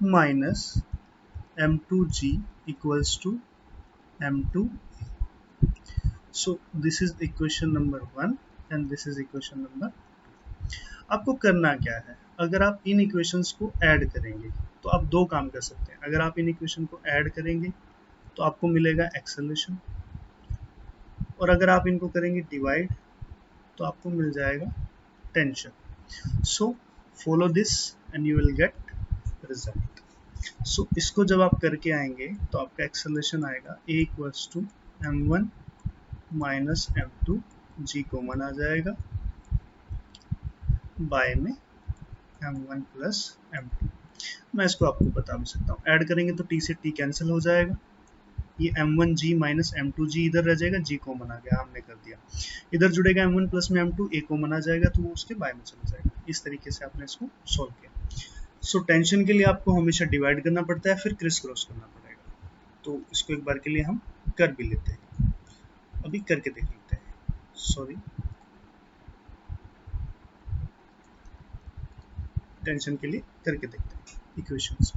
minus M2G equals to M2। So this is equation number 1 and this is equation number। आपको करना क्या है, अगर आप इन इक्वेशंस को ऐड करेंगे तो आप दो काम कर सकते हैं। अगर आप इन इक्वेशन को ऐड करेंगे तो आपको मिलेगा एक्सेलरेशन, और अगर आप इनको करेंगे डिवाइड तो आपको मिल जाएगा tension. So follow this and you will get result. So इसको जब आप करके आएंगे तो आपका एक्सेलरेशन आएगा a equals to m1 minus m2, g common आ जाएगा, बाय में m1 प्लस m2। मैं इसको आपको बता भी सकता हूँ, ऐड करेंगे तो t से t कैंसिल हो जाएगा, ये m1g माइनस m2g इधर रह जाएगा, g कॉमन आ गया, हमने कर दिया। इधर जुड़ेगा m1 प्लस में m2, a कॉमन आ जाएगा तो वो उसके बाय में चला जाएगा। इस तरीके से आपने इसको सॉल्व किया। सो टेंशन के लिए आपको हमेशा डिवाइड करना पड़ता है, फिर क्रिस क्रॉस करना पड़ेगा। तो इसको एक बार के लिए हम कर भी लेते हैं, अभी करके देख लेते हैं। सॉरी, टेंशन के लिए करके देखते हैं equations.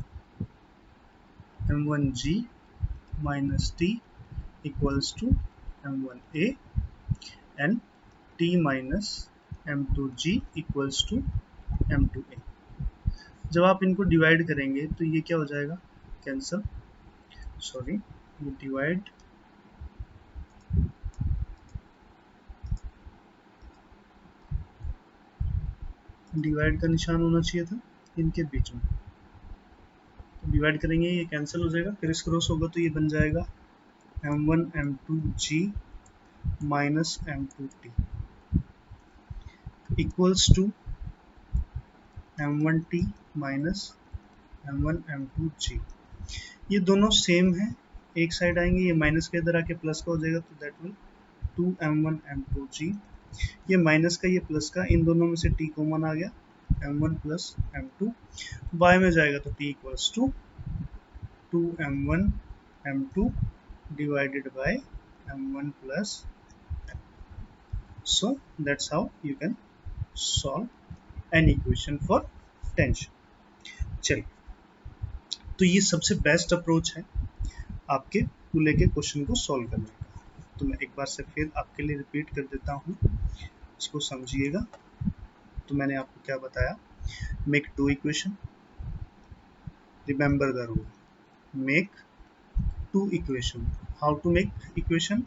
m1g minus t equals to m1a and t minus m2g equals to m2a। जब आप इनको डिवाइड करेंगे तो ये क्या हो जाएगा, कैंसल, सॉरी, ये डिवाइड का निशान होना चाहिए था इनके बीच में। तो डिवाइड करेंगे, ये कैंसिल हो जाएगा, क्रिस क्रॉस होगा तो ये बन जाएगा m1 m2g minus m2t equals to m1t minus m1 m2g। ये दोनों सेम है, एक साइड आएंगे, ये माइनस के इधर आके प्लस का हो जाएगा तो दैट विल 2m1 m2g। ये माइनस का ये प्लस का, इन दोनों में से t कॉमन आ गया, m1 प्लस m2, बाय में जाएगा तो t equals to 2m1 m2 divided by m1 plus m। So that's how you can solve an equation for tension। चलिए, तो ये सबसे बेस्ट अप्रोच है आपके पूले के क्वेश्चन को सॉल्व करने का। तो मैं एक बार से फिर आपके लिए रिपीट कर देता हूँ, इसको समझिएगा। तो मैंने आपको क्या बताया, make two equation, remember the rule, make two equation. How to make equation,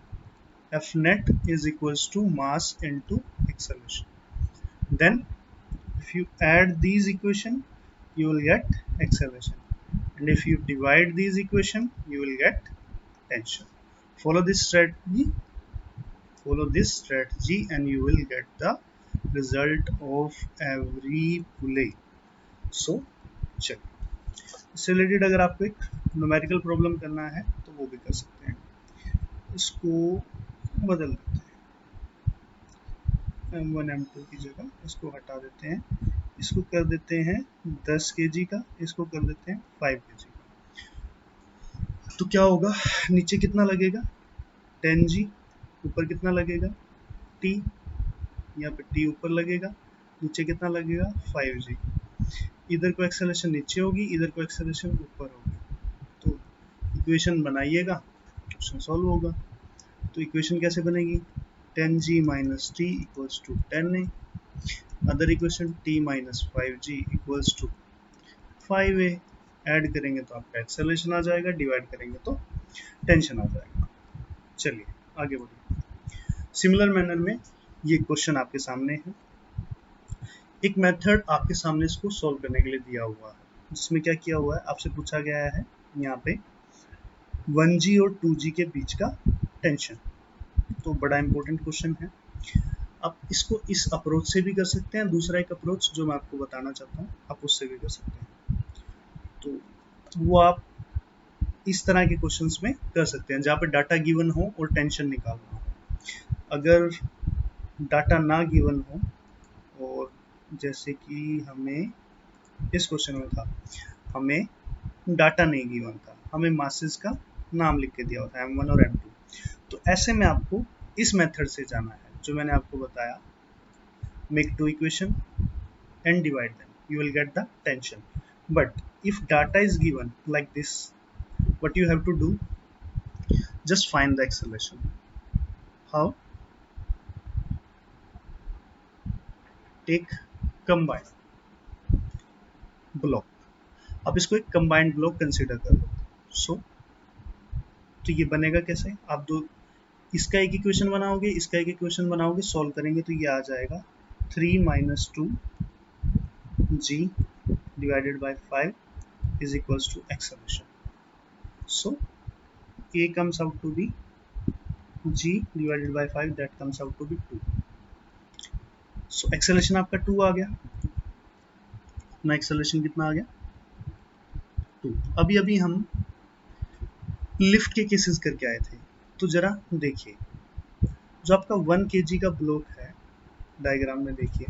F net is equals to mass into acceleration. Then if you add these equation you will get acceleration, and if you divide these equation you will get tension. Follow this strategy, and you will get the result of every pulley. So चलिए, इससे related अगर आपको एक numerical problem करना है तो वो भी कर सकते हैं। इसको बदल देते हैं, m1 m2 की जगह इसको हटा देते हैं, इसको कर देते हैं 10 kg का, इसको कर देते हैं 5 kg का। तो क्या होगा, नीचे कितना लगेगा 10g, ऊपर कितना लगेगा t, यहाँ पे t ऊपर लगेगा, नीचे कितना लगेगा 5g। इधर को एक्सेलरेशन नीचे होगी, इधर को एक्सेलरेशन ऊपर होगी। तो इक्वेशन बनाइएगा, क्वेश्चन सॉल्व होगा। तो इक्वेशन कैसे बनेगी, 10g minus t equals to 10a, other equation t minus 5g equals to 5a। Add करेंगे तो आपका एक्सेलरेशन आ जाएगा, डिवाइड करेंगे तो टेंशन आ जाएगा। चलिए आगे बढ़िए। सिमिलर मैनर में ये क्वेश्चन आपके सामने है, एक मेथड आपके सामने इसको सॉल्व करने के लिए दिया हुआ है, जिसमें क्या किया हुआ है, आपसे पूछा गया है यहाँ पे 1g और 2g के बीच का टेंशन। तो बड़ा इंपॉर्टेंट क्वेश्चन है। आप इसको इस अप्रोच से भी कर सकते हैं, दूसरा एक अप्रोच जो मैं आपको बताना चाहता हूँ आप उससे भी कर सकते हैं। तो वो आप इस तरह के क्वेश्चंस में कर सकते हैं जहाँ पे डाटा गिवन हो और टेंशन निकालना हो। अगर डाटा ना गिवन हो, और जैसे कि हमें इस क्वेश्चन में था, हमें डाटा नहीं गिवन था, हमें मासेस का नाम लिख के दिया होता है M1 और M2। तो ऐसे में आपको इस मेथड से जाना है जो मैंने आपको बताया, make two equation and divide them, you will get the tension. But if data is given like this, what you have to do, just find the acceleration. How? Take combine block, आप इसको एक combined block consider कर लो। So तो ये बनेगा कैसे, आप दो इसका एक इक्वेशन बनाओगे, इसका एक इक्वेशन बनाओगे, सॉल्व करेंगे तो ये आ जाएगा 3 minus 2 g divided by 5 is equals to acceleration. So a comes out to be g divided by 5, that comes out to be 2. So acceleration आपका 2 आ गया, अपना एक्सेलरेशन कितना आ गया 2। अभी अभी हम लिफ्ट के केसेस करके आए थे, तो जरा देखिए जो आपका 1 kg का ब्लॉक है, डायग्राम में देखिए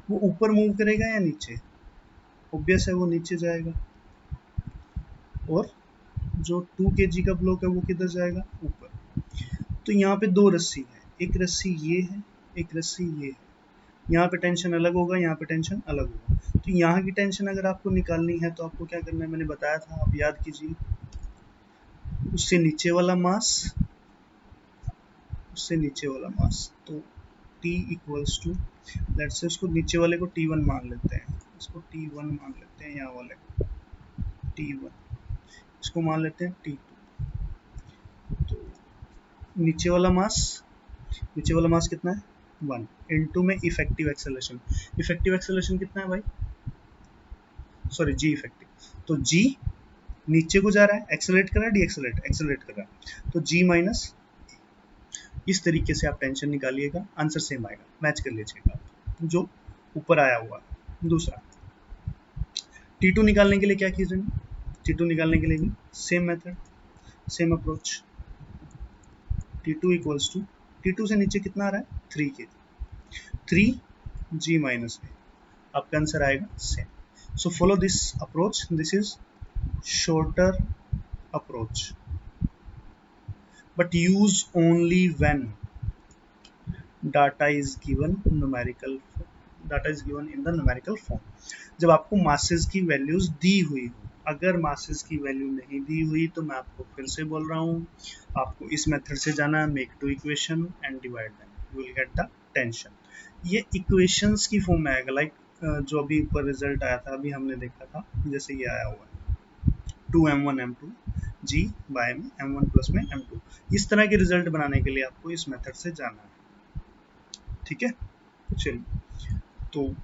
वो ऊपर मूव करेगा या नीचे, ऑब्वियस है वो नीचे जाएगा, और जो 2 kg का ब्लॉक है वो किधर जाएगा, ऊपर। तो यहाँ पे दो रस्सी है, एक रस्सी ये है, एक रस्सी ये है, यहाँ पे टेंशन अलग होगा, यहाँ पे टेंशन अलग होगा। तो यहाँ की टेंशन अगर आपको निकालनी है तो आपको क्या करना है, मैंने बताया था, आप याद कीजिए, उससे नीचे वाला मास, उससे नीचे वाला मास, तो T equals to, let's say उसको नीचे वाले को T1 मान लेते हैं, इसको T1 मान लेते हैं, यहाँ वाले को T1, इसको मान लेते हैं T2। तो नीचे वाला मास कितना है 1, इनटू में इफेक्टिव एक्सेलरेशन, इफेक्टिव एक्सेलरेशन कितना है भाई, सॉरी जी इफेक्टिव, तो जी नीचे को जा रहा है, एक्सेलरेट कर रहा है, डी एक्सेलरेट कर रहा है, तो जी माइनस, इस तरीके से आप टेंशन निकालिएगा, आंसर सेम आएगा, मैच कर लीजिएगा जो ऊपर आया हुआ। दूसरा T2 निकालने के लिए क्या कीजिए, T2 निकालने के लिए भी same method, same approach, T2 equals to, T2 से नीचे कितना आ रहा है 3 kg, 3 g माइनस ए, आपका आंसर आएगा same. So follow this approach, this is shorter approach, but use only when data is given numerical, data is given in the numerical form, जब आपको masses की वैल्यूज दी हुई हो। अगर मासेस की value नहीं दी हुई तो मैं आपको फिर से बोल रहा हूँ, आपको इस मेथड से जाना है, make two equation and divide them, you will get the tension. ये इक्वेशंस की फॉर्म में आएगा, लाइक जो अभी ऊपर रिजल्ट आया था, अभी हमने देखा था, जैसे ये आया हुआ है 2m1 m2 g बाय में m1 प्लस में m2, इस तरह के रिजल्ट बनाने के लिए आपको इस मेथड से जाना है, ठीक है। चलिए, तो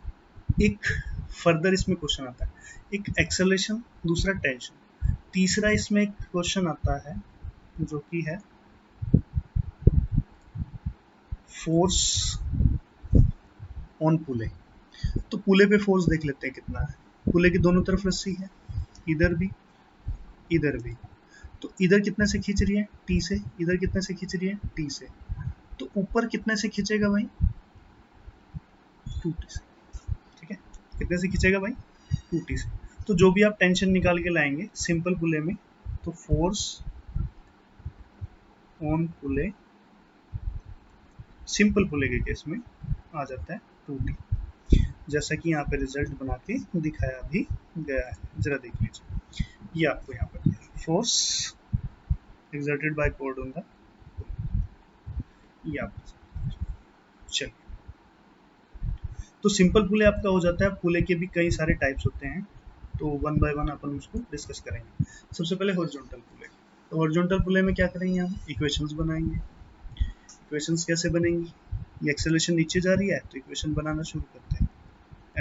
एक फर्दर इसमें क्वेश्चन आता है, एक एक्सेलरेशन, दूसरा टेंशन, तीसरा इसमें एक क्वेश्चन आता है जो कि है फोर्स ऑन पुले। तो पुले पे फोर्स देख लेते हैं कितना है, पुले की दोनों तरफ रस्सी है, इधर भी इधर भी, तो इधर कितने से खींच रही है T से, इधर कितने से खींच रही है T से, तो ऊपर कितने से खींचेगा भाई 2T से, ठीक है, कितने से खींचेगा भाई 2T से। तो जो भी आप टेंशन निकाल के लाएंगे सिंपल पुले में, तो फोर्स ऑन पुले, सिंपल पुले के केस में आ जाता है 2T, जैसा कि यहाँ पे रिजल्ट बना के दिखाया भी गया है, जरा देख लीजिए, ये आपको यहाँ पर force exerted by cord on the, ये आप चलिए, तो सिंपल पुले आपका हो जाता है। पुले के भी कई सारे टाइप्स होते हैं, तो वन बाय वन अपन उसको डिस्कस करेंगे। सबसे पहले हॉरिजॉन्टल पुले, तो हॉरिजॉन्टल पुले में क्या करेंगे, हम इक्वेशंस बनाएंगे। इक्वेशंस कैसे बनेंगी, ये एक्सेलरेशन नीचे जा रही है तो इक्वेशन बनाना शुरू करते हैं,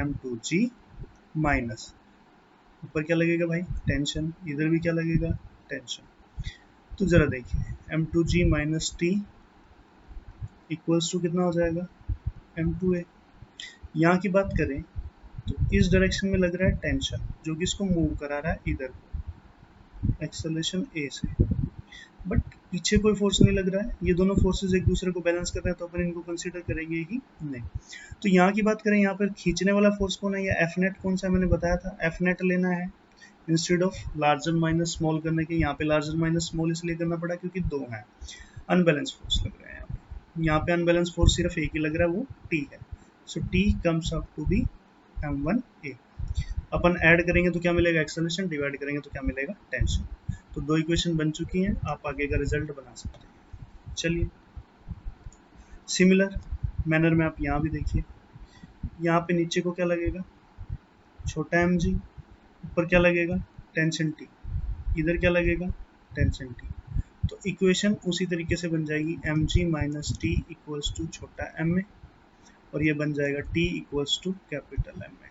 m2g माइनस, ऊपर क्या लगेगा भाई टेंशन, इधर भी क्या लगेगा टेंशन, तो जरा देखिए m2g minus t equals to कितना हो जाएगा m2a। यहाँ की बात करें तो इस डायरेक्शन में लग रहा है टेंशन, जो कि इसको मूव करा रहा है इधर को, एक्सेलरेशन a से, बट पीछे कोई फोर्स नहीं लग रहा है, ये दोनों फोर्सेस एक दूसरे को बैलेंस कर रहे हैं, तो अपन इनको कंसीडर करेंगे ही नहीं। तो यहाँ की बात करें, यहाँ पर खींचने वाला फोर्स कौन है, या एफ नेट कौन सा है, मैंने बताया था एफ नेट लेना है, instead of larger minus small करने के यहाँ पे लार्जर माइनस स्मॉल इसलिए करना पड़ा क्योंकि दो हैं, अनबैलेंस फोर्स लग रहे हैं यहाँ पे अनबैलेंस फोर्स सिर्फ एक ही लग रहा है, वो टी है। So T comes up to be m1a। अपन ऐड करेंगे तो क्या मिलेगा, एक्सेलरेशन, डिवाइड करेंगे तो क्या मिलेगा, टेंशन। तो दो इक्वेशन बन चुकी हैं, आप आगे का रिजल्ट बना सकते हैं। चलिए सिमिलर मैनर में आप यहाँ भी देखिए, यहाँ पे नीचे को क्या लगेगा, छोटा एम जी, ऊपर क्या लगेगा, टेंशन टी, इधर क्या लगेगा, टेंशन टी। तो इक्वेशन उसी तरीके से बन जाएगी, m ji minus t equals to छोटा एम ए, और ये बन जाएगा t equals to capital m a.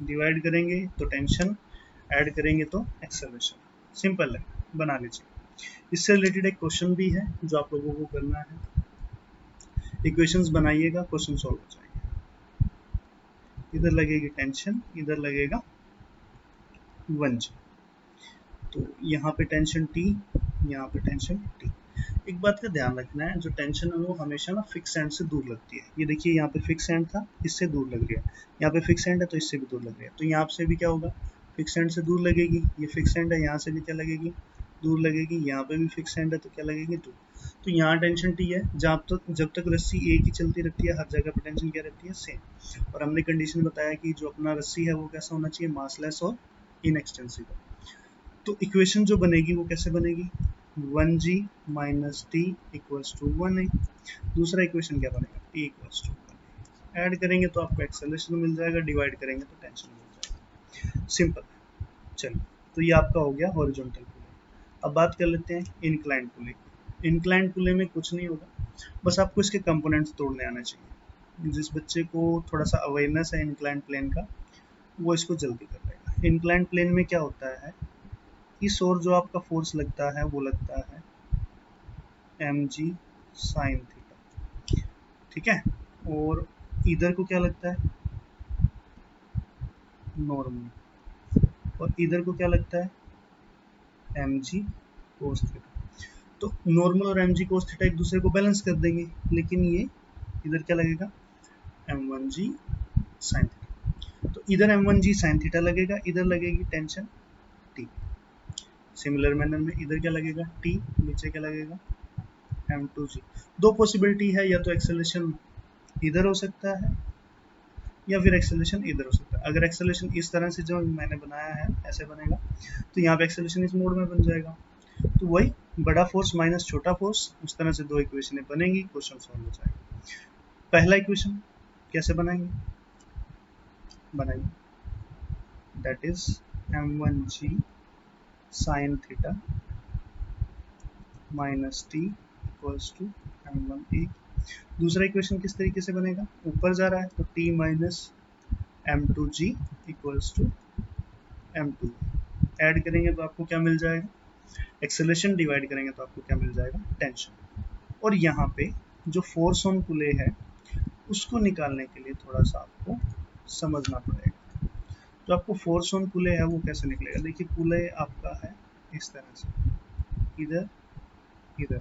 Divide करेंगे तो टेंशन, ऐड करेंगे तो एक्सेलरेशन। सिंपल है, बना लीजिए। इससे रिलेटेड एक क्वेश्चन भी है जो आप लोगों को करना है। इक्वेशंस बनाइएगा, क्वेश्चन सॉल्व हो जाएंगे। इधर लगेगी टेंशन, इधर लगेगा 1g। तो यहाँ पे टेंशन टी, यहाँ पे टेंशन टी। एक बात का ध्यान रखना है, जो टेंशन है वो हमेशा ना फिक्स एंड से दूर लगती है। ये देखिए यहाँ पे फिक्स एंड था, इससे दूर लग रही है, यहाँ पे फिक्स एंड है तो इससे भी दूर लग रही है। तो यहाँ से भी क्या होगा, फिक्स एंड से दूर लगेगी, ये फिक्स एंड है, यहाँ से भी क्या लगेगी, दूर लगेगी, यहाँ पे भी फिक्स एंड है तो क्या लगेगी, दूर। तो यहाँ टेंशन टी है, जब तक रस्सी एक ही चलती रहती है, हर जगह पर टेंशन क्या रहती है, सेम। और हमने कंडीशन बताया कि जो अपना रस्सी है वो कैसा होना चाहिए, मासलेस और इनएक्सटेंसिबल। तो इक्वेशन जो बनेगी वो कैसे बनेगी, 1g minus t equals to 1a। दूसरा इक्वेशन क्या बनेगा, t equals to 1a। Add करेंगे तो आपको एक्सेलरेशन मिल जाएगा, डिवाइड करेंगे तो टेंशन मिल जाएगा। सिंपल। चलिए, तो ये आपका हो गया हॉरिजॉन्टल पुले। अब बात कर लेते हैं इंक्लाइंड पुले की। इंक्लाइंड पुले में कुछ नहीं होगा, बस आपको इसके कंपोनेंट्स तोड़ने आने चाहिए। जिस बच्चे को थोड़ा सा अवेयरनेस है इंक्लाइंड प्लेन का, वो इसको जल्दी कर लेगा। इंक्लाइंड प्लेन में क्या होता है, इस ओर जो आपका फोर्स लगता है वो लगता है एम जी साइन थीटा, ठीक है। और इधर को क्या लगता है, नॉर्मल। और इधर को क्या लगता है, एम जी कोस थीटा। तो नॉर्मल और एम जी कोस थीटा एक दूसरे को बैलेंस कर देंगे, लेकिन ये इधर क्या लगेगा, एम वन जी साइन थीटा। तो इधर एम वन जी साइन थीटा लगेगा, इधर लगेगी टेंशन टी। सिमिलर मैनर में इधर क्या लगेगा, टी, नीचे क्या लगेगा, m2g। दो पॉसिबिलिटी है, या तो एक्सेलरेशन इधर हो सकता है या फिर एक्सेलरेशन इधर हो सकता है। अगर एक्सेलरेशन इस तरह से जो मैंने बनाया है ऐसे बनेगा, तो यहाँ पे एक्सेलरेशन इस मोड में बन जाएगा। तो वही बड़ा फोर्स माइनस छोटा फोर्स, उस तरह से दो इक्वेशन बनेंगी, क्वेश्चन सॉल्व हो जाएगा। पहला इक्वेशन कैसे बनाएंगे, बनाइए, that is m1g sine theta minus t equals to m1a। दूसरा इक्वेशन किस तरीके से बनेगा, ऊपर जा रहा है तो t minus m2g equals to m2। Add करेंगे तो आपको क्या मिल जाएगा, एक्सेलरेशन, डिवाइड करेंगे तो आपको क्या मिल जाएगा, टेंशन। और यहाँ पे जो फोर्स ऑन पुले है उसको निकालने के लिए थोड़ा सा आपको समझना पड़ेगा। जो आपको फोर्स ऑन पुले है वो कैसे निकलेगा, देखिए पुले आपका है इस तरह से, इधर इधर।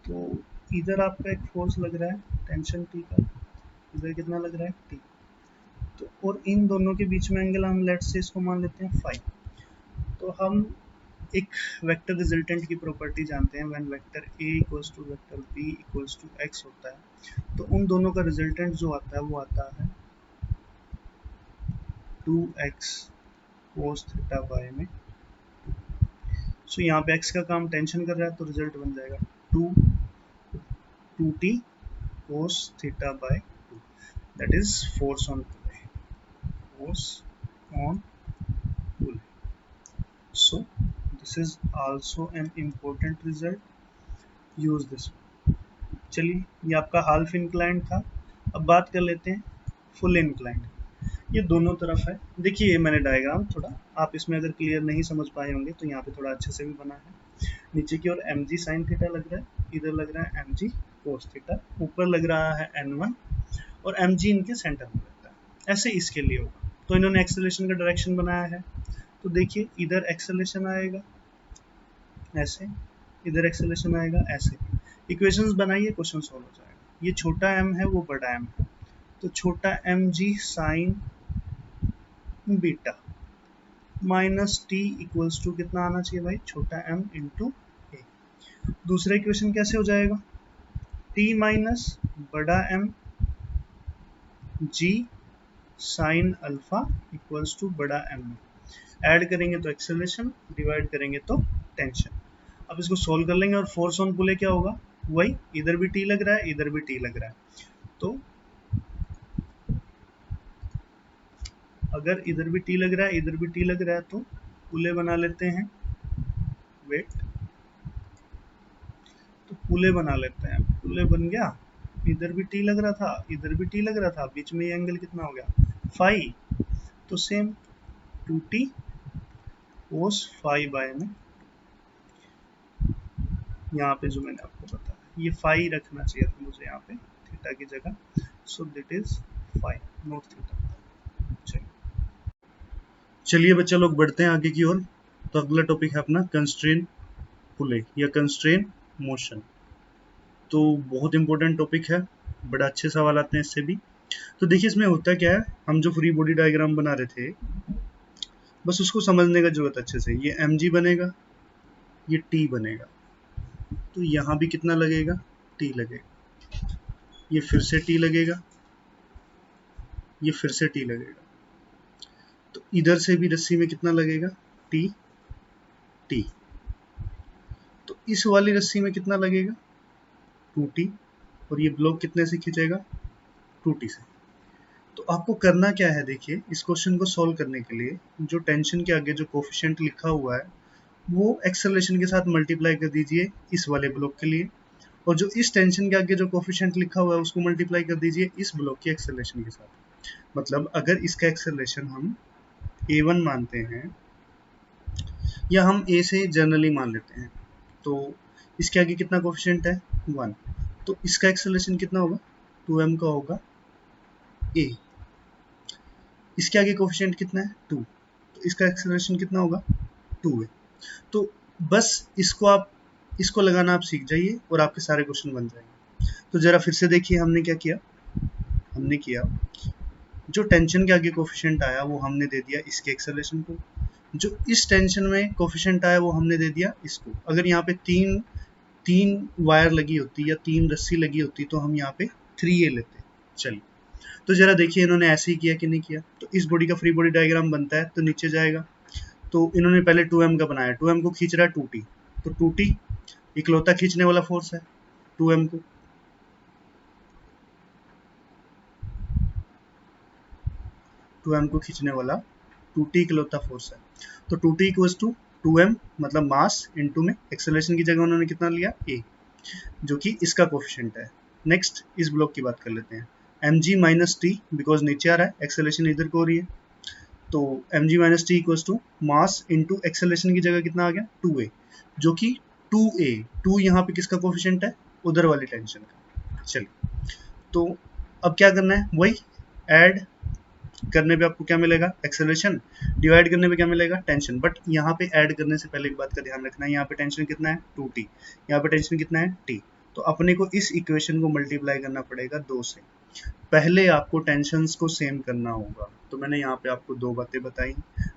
तो इधर आपका एक फोर्स लग रहा है टेंशन टी का, इधर कितना लग रहा है टी। तो और इन दोनों के बीच में एंगल हम लेट से इसको मान लेते हैं फाई। तो हम एक वेक्टर रिजल्टेंट की प्रॉपर्टी जानते हैं, when vector a equals to vector b equals to x होता है, तो उन दोनों का रिजल्टेंट जो आता है वो आता है 2x cos थीटा बाय में। सो यहाँ पे x का काम टेंशन कर रहा है, तो रिजल्ट बन जाएगा 2t cos theta by 2, that is force on pulley, force on pull. So this is also an important result. Use this one. चलिए, ये आपका हाल्फ इंक्लाइंड था। अब बात कर लेते हैं फुल इंक्लाइंड। ये दोनों तरफ है। देखिए ये मैंने डायग्राम थोड़ा, आप इसमें अगर क्लियर नहीं समझ पाए होंगे तो यहाँ पे थोड़ा अच्छे से भी बना है। नीचे की ओर एम जी साइन थीटा लग रहा है, इधर लग रहा है एम जी कोस थीटा, ऊपर लग रहा है n1, और एम जी इनके सेंटर में लगता है। ऐसे इसके लिए होगा। तो इन्होंने एक्सेलरेशन का डायरेक्शन बनाया है, तो देखिए इधर एक्सेलरेशन आएगा ऐसे, इधर एक्सेलरेशन आएगा ऐसे। इक्वेशंस बनाइए, क्वेश्चन सॉल्व हो जाएगा। ये छोटा m है, वो बड़ा m है, तो छोटा m g sine beta minus t equals to कितना आना चाहिए भाई, छोटा m इंटू ए। दूसरा इक्वेशन कैसे हो जाएगा, टी माइनस बड़ा m g sine alpha equals to बड़ा m। ऐड करेंगे तो एक्सेलरेशन, डिवाइड करेंगे तो टेंशन। अब इसको सोल्व कर लेंगे और फोर्स ऑन पुले क्या होगा, वही इधर भी टी लग रहा है, इधर भी टी लग रहा है। तो अगर इधर भी टी लग रहा है, इधर भी टी लग रहा है, तो पुले बना लेते हैं। वेट, तो पुले बना लेते हैं। पुले बन गया, इधर भी टी लग रहा था, इधर भी टी लग रहा था, बीच में ये एंगल कितना हो गया, फाई। तो same 2t cos phi bye में, यहाँ पे जो मैंने आपको बताया ये फाई रखना चाहिए था मुझे यहाँ पे थीटा की जगह, so that is phi not theta. चलिए बच्चा लोग बढ़ते हैं आगे की ओर। तो अगला टॉपिक है अपना कंस्ट्रेन पुले या कंस्ट्रेन मोशन। तो बहुत इंपॉर्टेंट टॉपिक है, बड़ा अच्छे सवाल आते हैं इससे भी। तो देखिए इसमें होता क्या है, हम जो फ्री बॉडी डायग्राम बना रहे थे, बस उसको समझने का जरूरत अच्छे से। ये mg बनेगा, ये t बनेगा, तो यहाँ भी कितना लगेगा, t लगेगा, ये फिर से t लगेगा, ये फिर से t लगेगा, तो इधर से भी रस्सी में कितना लगेगा, t t। तो इस वाली रस्सी में कितना लगेगा, 2t, और ये ब्लॉक कितने से खींचेगा, 2t से। तो आपको करना क्या है, देखिए इस क्वेश्चन को सॉल्व करने के लिए जो टेंशन के आगे जो कोफिशिएंट लिखा हुआ है वो एक्सेलरेशन के साथ मल्टीप्लाई कर दीजिए इस वाले ब्लॉक के लिए, और जो इस टेंशन के आगे जो कोफिशिएंट लिखा हुआ है उसको मल्टीप्लाई कर दीजिए इस ब्लॉक की एक्सेलरेशन के साथ। मतलब अगर इसका एक्सेलरेशन हम a1 मानते हैं, या हम a से जनरली मान लेते हैं, तो इसके आगे कितना कोफिशिएंट है, 1, तो इसका एक्सेलरेशन कितना होगा, 2m का होगा a। इसके आगे कोफिशिएंट कितना है, 2, तो इसका एक्सेलरेशन कितना होगा, 2 है। तो बस इसको लगाना आप सीख जाइए और आपके सारे क्वेश्चन बन जाएंगे। तो जरा फिर से देखिए हमने क्या किया, हमने किया जो टेंशन के आगे कोफिशिएंट आया वो हमने दे दिया इसके एक्सेलरेशन को, जो इस टेंशन में कोफिशिएंट आया वो हमने दे दिया इसको। अगर यहाँ पे तीन वायर लगी होती या 3 रस्सी लगी होती तो हम यहाँ पे 3a लेते। चलिए तो जरा देखिए इन्होंने ऐसे ही किया कि नहीं किया। तो इस बॉडी का फ्री बॉडी डायग्राम बनता है तो नीचे जाएगा, तो इन्होंने पहले 2m का बनाया, 2m को खींच रहा है 2t, तो 2t इकलौता खींचने वाला फोर्स है 2m को, 2m को खींचने वाला 2t इकलौता फोर्स है। तो 2t इक्वल्स टू 2m, मतलब मास इनटू में एक्सेलरेशन की जगह उन्होंने कितना लिया, a, जो कि इसका कोफिशिएंट है। नेक्स्ट इस ब्लॉक की बात कर लेते हैं, mg माइनस टी, बिकॉज नीचे आ रहा है एक्सेलरेशन इधर को हो रही है, तो mg minus t equals to mass into acceleration की जगह कितना आ गया, 2a, जो कि 2a, 2 यहाँ पे किसका कोफिशिएंट है, उधर वाली टेंशन का। चलिए तो अब क्या करना है, वही ऐड करने पे आपको क्या मिलेगा, एक्सेलरेशन, डिवाइड करने पे क्या मिलेगा, टेंशन। बट यहाँ पे ऐड करने से पहले एक बात का ध्यान रखना है, यहाँ पे टेंशन कितना है, 2t, यहाँ पे टेंशन कितना है, t। तो अपने को इस इक्वेशन को मल्टीप्लाई करना पड़ेगा 2 से। पहले आपको टेंशंस को सेम करना होगा। तो मैंने यहाँ पे आपको 2 बातें बताई,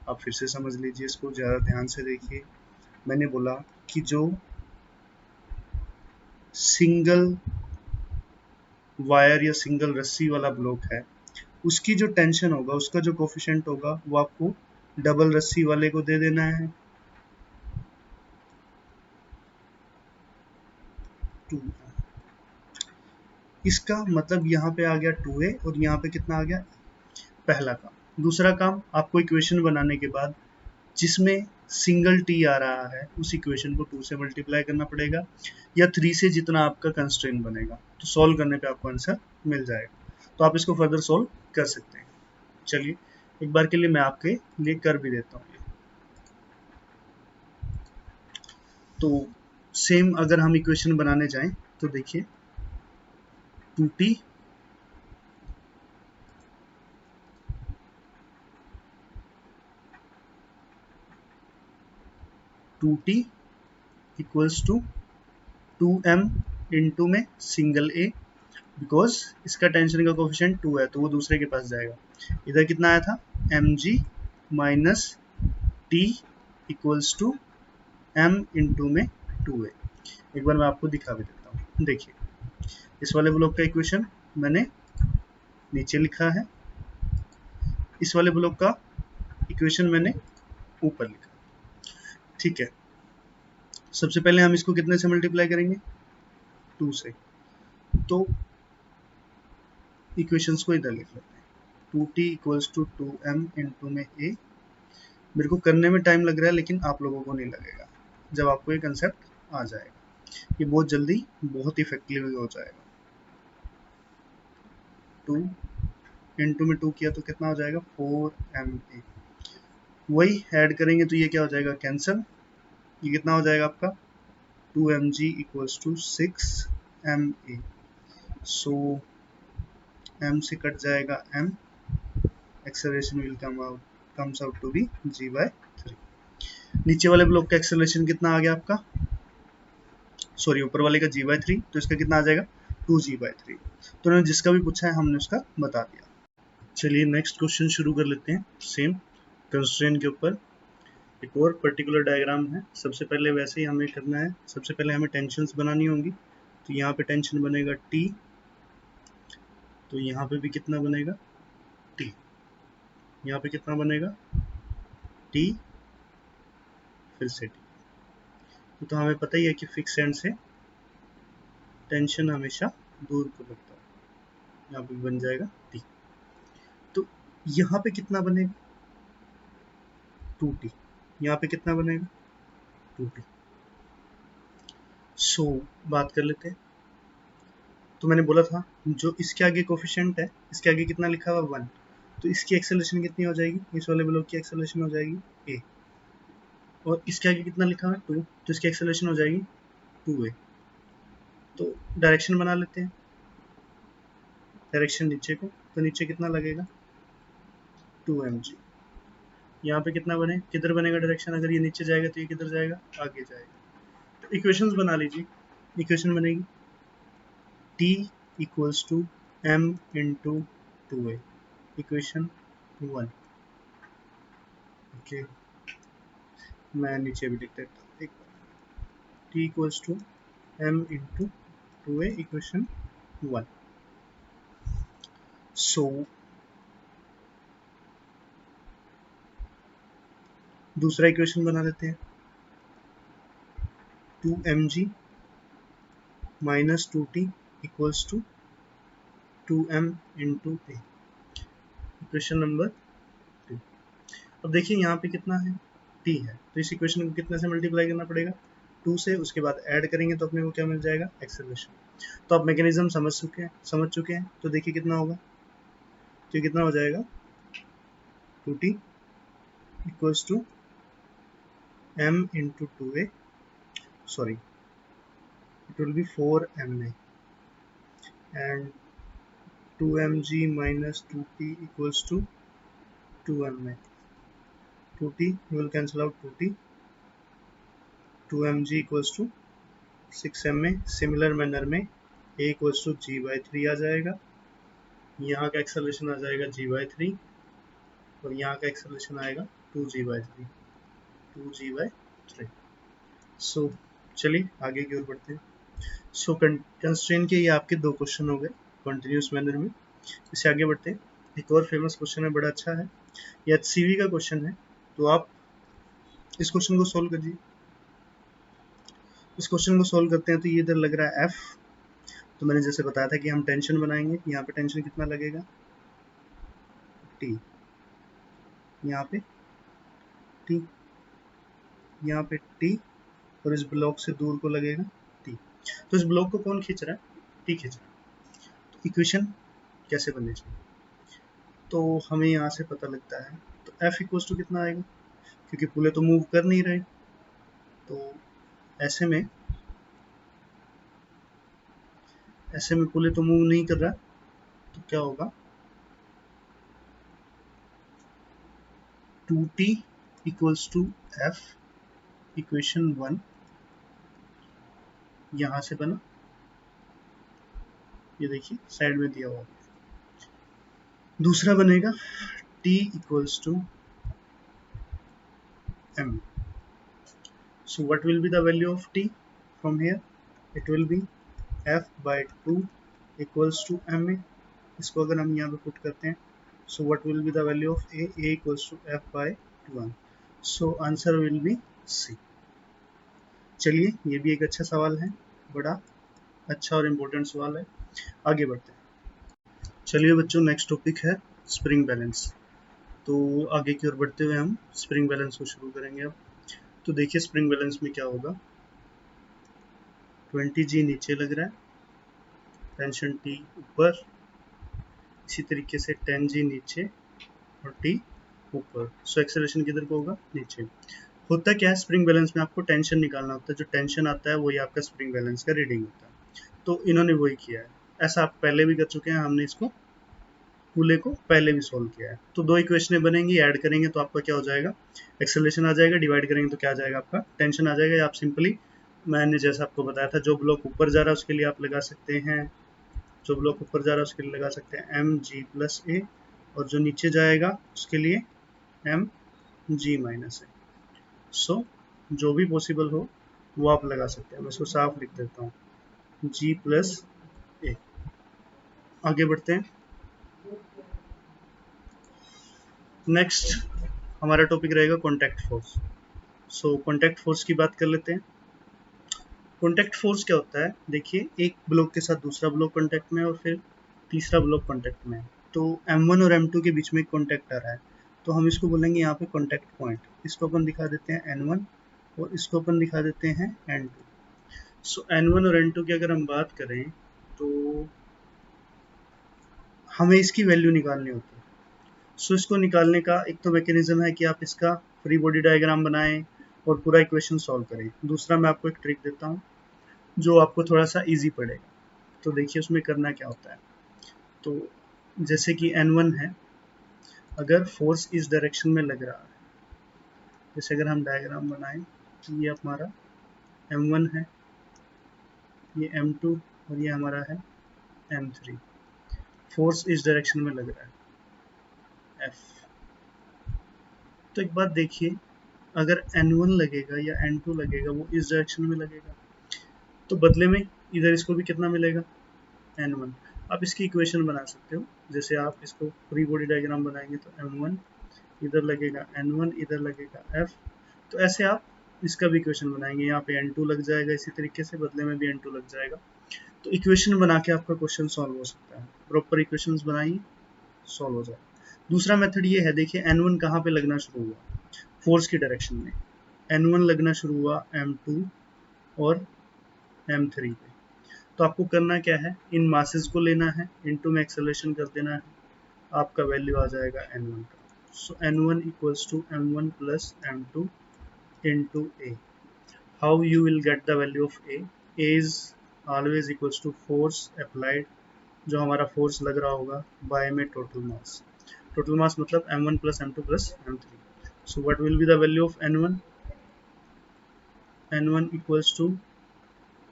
आप फिर से समझ लीजिए, इसको ज़्यादा ध्यान से देखिए। मैंने बोला कि जो सिंगल वायर या सिंगल रस्सी वाला ब्लॉक है उसकी जो टेंशन होगा, उसका जो कोफिशिएंट होगा वो आपको डबल रस्सी वाले को दे देना है 2। इसका मतलब यहाँ पे आ गया 2a और यहाँ पे कितना आ गया, पहला काम। दूसरा काम, आपको इक्वेशन बनाने के बाद जिसमें सिंगल t आ रहा है उस इक्वेशन को 2 से मल्टीप्लाई करना पड़ेगा, या 3 से, जितना आपका कंस्ट्रेंट बनेगा। तो सॉल्व करने पे आपको आंसर मिल जाएगा। तो आप इसको फर्दर सॉल्व कर सकते हैं। चलिए एक बार के लिए मैं आपके लिए कर भी देता हूँ। तो सेम अगर हम इक्वेशन बनाने जाएं तो देखिए 2t 2t equals to 2m into में सिंगल a, बिकॉज इसका टेंशन का कोफिशिएंट 2 है तो वो दूसरे के पास जाएगा। इधर कितना आया था, mg minus t equals to m into में 2a। एक बार मैं आपको दिखा भी देता हूँ। देखिए, इस वाले ब्लॉक का इक्वेशन मैंने नीचे लिखा है, इस वाले ब्लॉक का इक्वेशन मैंने ऊपर लिखा। ठीक है, सबसे पहले हम इसको कितने से मल्टीप्लाई करेंगे? 2 से। तो इक्वेशंस को इधर लिख लेते हैं, 2t equals to 2m into में a। मेरे को करने में टाइम लग रहा है, लेकिन आप लोगों को नहीं लगेगा जब आपको ये कंसेप्ट आ जाएगा। ये बहुत जल्दी, बहुत इफेक्टिवली हो जाएगा। 2 इंटू में 2 किया तो कितना हो जाएगा? 4ma। वही ऐड करेंगे तो ये क्या हो जाएगा? कैंसल। ये कितना हो जाएगा आपका? 2mg equals to 6ma। So m से कट जाएगा m, acceleration will comes out to be g/3। नीचे वाले ब्लॉक का एक्सेलरेशन कितना आ गया आपका? सॉरी, ऊपर वाले का g/3, तो इसका कितना आ जाएगा? 2g/3। तो उन्होंने जिसका भी पूछा है हमने उसका बता दिया। चलिए नेक्स्ट क्वेश्चन शुरू कर लेते हैं, सेम कंस्ट्रेंट के ऊपर। एक और पर्टिकुलर डायग्राम है। सबसे पहले वैसे ही हमें करना है, सबसे पहले हमें टेंशन्स बनानी होंगी। तो यहाँ पे टेंशन बनेगा T, तो यहाँ पे भी कितना बनेगा? T। यहाँ पे कितना बनेगा? T, फिर से T। तो हमें पता ही है कि फिक्स एंड से टेंशन हमेशा दूर को लगता है। यहाँ पे बन जाएगा T। तो यहाँ पे कितना बनेगा? 2T। यहाँ पे कितना बनेगा? 2T। सो बात कर लेते हैं। तो मैंने बोला था जो इसके आगे कोफिशिएंट है, इसके आगे कितना लिखा हुआ? 1। तो इसकी एक्सेलरेशन कितनी हो जाएगी? इस वाले ब्लॉक की एक्सेलरेशन हो जाएगी a। और इसके आगे कितना लिखा हुआ है? 2, तो इसकी एक्सेलरेशन हो जाएगी 2a। तो डायरेक्शन बना लेते हैं, डायरेक्शन नीचे को। तो नीचे कितना लगेगा? 2mg। यहाँ पे कितना बने, किधर बनेगा डायरेक्शन? अगर ये नीचे जाएगा तो ये किधर जाएगा? आगे जाएगा। तो इक्वेशंस बना लीजिए। इक्वेशन बनेगी t equals to m into 2a, equation 1। Okay, मैं नीचे भी लिख देता हूँ एक बार, t equals to m into 2a, equation 1। So दूसरा इक्वेशन बना लेते हैं, 2mg minus 2t equals to 2m into a, equation number 2। अब देखिए यहाँ पे कितना है? t है, तो इस इक्वेशन को कितने से मल्टीप्लाई करना पड़ेगा? 2 से। उसके बाद ऐड करेंगे तो अपने को क्या मिल जाएगा? एक्सेलरेशन। तो आप मैकेनिज्म समझ चुके हैं। तो देखिए कितना होगा? तो ये कितना हो जाएगा? 2t equals to m into 2a, sorry, it will be 4ma and 2mg minus 2t equals to 2ma. 2t will cancel out 2t, 2mg equals to 6ma। Similar manner में a equals to g/3 आ जाएगा। यहाँ का acceleration आ जाएगा g/3 और यहाँ का acceleration आएगा 2g/3, 2g/3। सो चलिए आगे की ओर बढ़ते हैं। सो कंस्ट्रेंट के ये आपके 2 क्वेश्चन हो गए कंटिन्यूस मैनर में। इससे आगे बढ़ते हैं। एक और फेमस क्वेश्चन है, बड़ा अच्छा है, ये HCV का क्वेश्चन है। तो आप इस क्वेश्चन को सोल्व करिए। इस क्वेश्चन को सोल्व करते हैं तो ये इधर लग रहा है F। तो मैंने जैसे बताया था कि हम टेंशन बनाएंगे। यहाँ पे टेंशन कितना लगेगा? T। यहाँ पे T, यहाँ पे T, और इस ब्लॉक से दूर को लगेगा T। तो इस ब्लॉक को कौन खींच रहा है? T खींच रहा है। तो इक्वेशन कैसे बननी चाहिए? तो हमें यहाँ से पता लगता है, तो F इक्वल्स टू कितना आएगा? क्योंकि पुले तो मूव कर नहीं रहे, तो ऐसे में पुले तो मूव नहीं कर रहा, तो क्या होगा? 2t equals to F, equation 1 यहाँ से बना। ये देखिए साइड में दिया हुआ। दूसरा बनेगा t equals to m. So what will be the value of T from here? It will be F by 2 equals to ma. इसको अगर हम यहाँ पे पुट करते हैं, so what will be the value of a equals to F by 1. So answer will be C. चलिए, ये भी एक अच्छा सवाल है, बड़ा अच्छा और इम्पोर्टेंट सवाल है। आगे बढ़ते हैं। चलिए बच्चों, नेक्स्ट टॉपिक है स्प्रिंग बैलेंस। तो आगे की ओर बढ़ते हुए हम स्प्रिंग बैलेंस को शुरू करेंगे अब। तो देखिए स्प्रिंग बैलेंस में क्या होगा। 20G नीचे लग रहा है, टेंशन T ऊपर, इसी तरीके से 10G नीचे और T ऊपर। सो एक्सेलरेशन किधर को होगा? नीचे। होता क्या है स्प्रिंग बैलेंस में, आपको टेंशन निकालना होता है। जो टेंशन आता है वही आपका स्प्रिंग बैलेंस का रीडिंग होता है। तो इन्होंने वही किया है। ऐसा आप पहले भी कर चुके हैं, हमने इसको पूरे को पहले भी सोल्व किया है। तो दो इक्वेशनें बनेंगी, ऐड करेंगे तो आपका क्या हो जाएगा? एक्सेलरेशन आ जाएगा। डिवाइड करेंगे तो क्या आ जाएगा? आपका टेंशन आ जाएगा। या आप सिंपली, मैंने जैसा आपको बताया था, जो ब्लॉक ऊपर जा रहा है उसके लिए आप लगा सकते हैं, जो ब्लॉक ऊपर जा रहा है उसके लिए लगा सकते हैं एम जी प्लस ए, और जो नीचे जाएगा उसके लिए एम जी माइनस ए। सो जो भी पॉसिबल हो वो आप लगा सकते हैं। मैं इसको साफ लिख देता हूँ, जी प्लस ए। आगे बढ़ते हैं। नेक्स्ट हमारा टॉपिक रहेगा कॉन्टैक्ट फोर्स। सो कॉन्टैक्ट फोर्स की बात कर लेते हैं। कॉन्टैक्ट फोर्स क्या होता है? देखिए, एक ब्लॉक के साथ दूसरा ब्लॉक कॉन्टैक्ट में और फिर तीसरा ब्लॉक कॉन्टैक्ट में। तो M1 और M2 के बीच में कॉन्टैक्ट आ रहा है, तो हम इसको बोलेंगे यहाँ पे कॉन्टैक्ट पॉइंट। इसको अपन दिखा देते हैं N1 और इसको अपन दिखा देते हैं N2। सो N1 और N2 की अगर हम बात करें तो हमें इसकी वैल्यू निकालनी होती है। सो इसको निकालने का एक तो मैकेनिज्म है कि आप इसका फ्री बॉडी डायग्राम बनाएं और पूरा इक्वेशन सॉल्व करें। दूसरा मैं आपको एक ट्रिक देता हूँ जो आपको थोड़ा सा इजी पड़ेगा। तो देखिए उसमें करना क्या होता है। तो जैसे कि N1 है, अगर फोर्स इस डायरेक्शन में लग रहा है, जैसे अगर हम डायग्राम बनाएं तो ये हमारा M1 है, ये M2 और ये हमारा है M3। फोर्स इस डायरेक्शन में लग रहा है F। तो एक बात देखिए, अगर N1 लगेगा या N2 लगेगा वो इस डायरेक्शन में लगेगा, तो बदले में इधर इसको भी कितना मिलेगा? N1। आप इसकी इक्वेशन बना सकते हो। जैसे आप इसको फ्री बॉडी डायग्राम बनाएंगे तो M1 इधर लगेगा, N1 इधर लगेगा F। तो ऐसे आप इसका भी इक्वेशन बनाएंगे, यहाँ पे N2 लग जाएगा, इसी तरीके से बदले में भी N2 लग जाएगा। तो इक्वेशन बना के आपका क्वेश्चन सॉल्व हो सकता है। प्रॉपर इक्वेशंस बनाइए, सॉल्व हो जाएगा। दूसरा मेथड ये है, देखिए N1 कहाँ पे लगना शुरू हुआ? फोर्स की डायरेक्शन में। N1 लगना शुरू हुआ M2 और M3 पे। तो आपको करना क्या है, इन मासेस को लेना है, इनटू में एक्सेलरेशन कर देना है, आपका वैल्यू आ जाएगा N1 का। So N1 equals to M1 plus M2 into A. How you will get the value of A? A is always equals to force applied, जो हमारा फोर्स लग रहा होगा, बाय में टोटल मास। टोटल मास मतलब M1 plus M2 plus M3। So what will be the value of N1? N1 equals to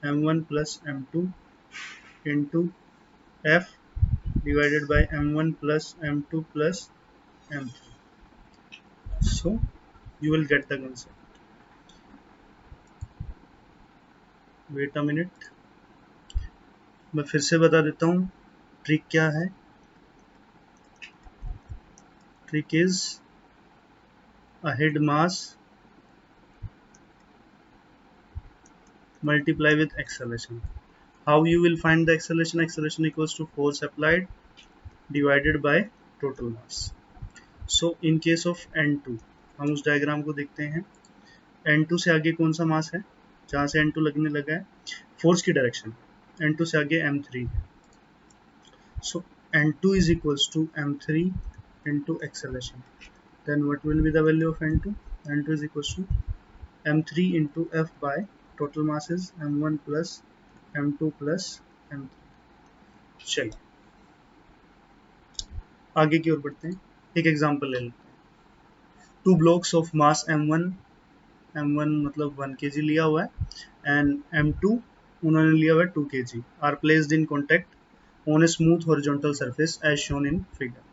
M1 plus M2 into F divided by M1 plus M2 plus M3. So you will get the concept. Wait a minute, मैं फिर से बता देता हूँ trick क्या है। Trick is a head mass multiply with acceleration. How you will find the acceleration? Acceleration equals to force applied divided by total mass. So in case of N2, हम उस डायग्राम को देखते हैं। N2 से आगे कौन सा मास है जहाँ से N2 लगने लगा है? फोर्स की डायरेक्शन। N2 से आगे M3 है। So N2 is equals to M3 into acceleration. Then what will be the value of N2? N2 is equals to M3 into F by total mass is M1 plus M2 plus M3। चलिए आगे की ओर बढ़ते हैं, एक example ले लेते हैं। Two blocks of mass M1 मतलब 1 kg लिया हुआ है एंड M2 उन्होंने लिया हुआ है 2 kg, are placed in contact on a smooth horizontal surface as shown in figure.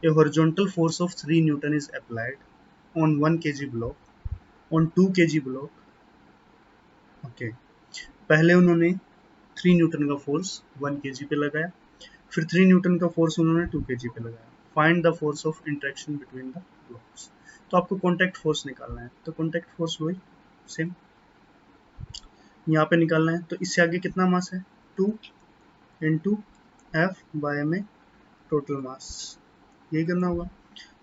A horizontal force of 3 Newton is applied on 1 kg block on 2 kg block. Okay, पहले उन्होंने 3 Newton का force 1 kg पे लगाया, फिर 3 Newton का force उन्होंने 2 kg पे लगाया। Find the force of interaction between the blocks. तो आपको कॉन्टैक्ट फोर्स निकालना है, तो कॉन्टैक्ट फोर्स वही सेम यहाँ पे निकालना है। तो इससे आगे कितना मास है, 2 इंटू एफ बाय में टोटल मास, यही करना होगा।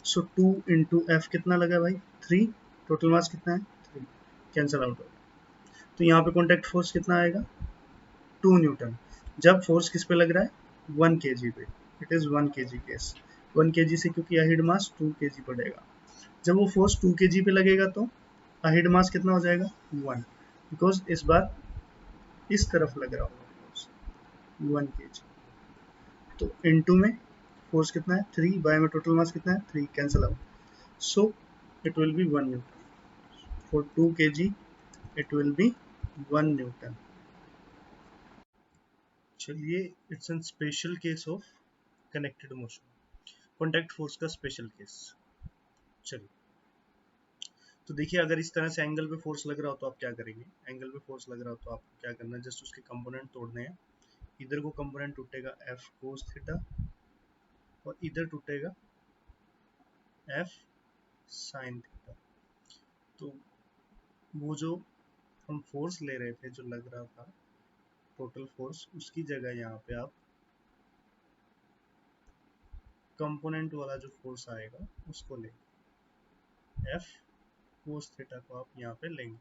सो 2 इंटू एफ कितना लगा भाई, 3, टोटल मास कितना है 3, कैंसिल आउट होगा। तो यहाँ पे कॉन्टैक्ट फोर्स कितना आएगा, 2 न्यूटन। जब फोर्स किस पे लग रहा है, 1 kg पे, it is 1 kg case. 1 kg से क्योंकि अहिड मास 2 kg पड़ेगा, जब वो फोर्स 2 kg पे लगेगा तो अहिड मास कितना हो जाएगा 1, बिकॉज इस बार इस तरफ लग रहा होगा फोर्स 1 kg। तो इनटू में फोर्स कितना है 3, बाय में टोटल मास कितना है 3, cancel out. So it will be 1 newton for 2 kg, it will be 1 newton. चलिए, it's an special case of connected motion, contact force का स्पेशल केस। चलिए, तो देखिए अगर इस तरह से एंगल पे फोर्स लग रहा हो तो आप क्या करेंगे, एंगल पे फोर्स लग रहा हो तो आपको क्या करना है, जस्ट उसके कंपोनेंट तोड़ने हैं। इधर को कंपोनेंट टूटेगा एफ कोस थीटा और इधर टूटेगा एफ साइन थीटा। तो वो जो हम फोर्स ले रहे थे, जो लग रहा था टोटल फोर्स, उसकी जगह यहाँ पे आप कंपोनेंट वाला जो फोर्स आएगा उसको लेंगे, एफ कोस थीटा को आप यहाँ पे लेंगे।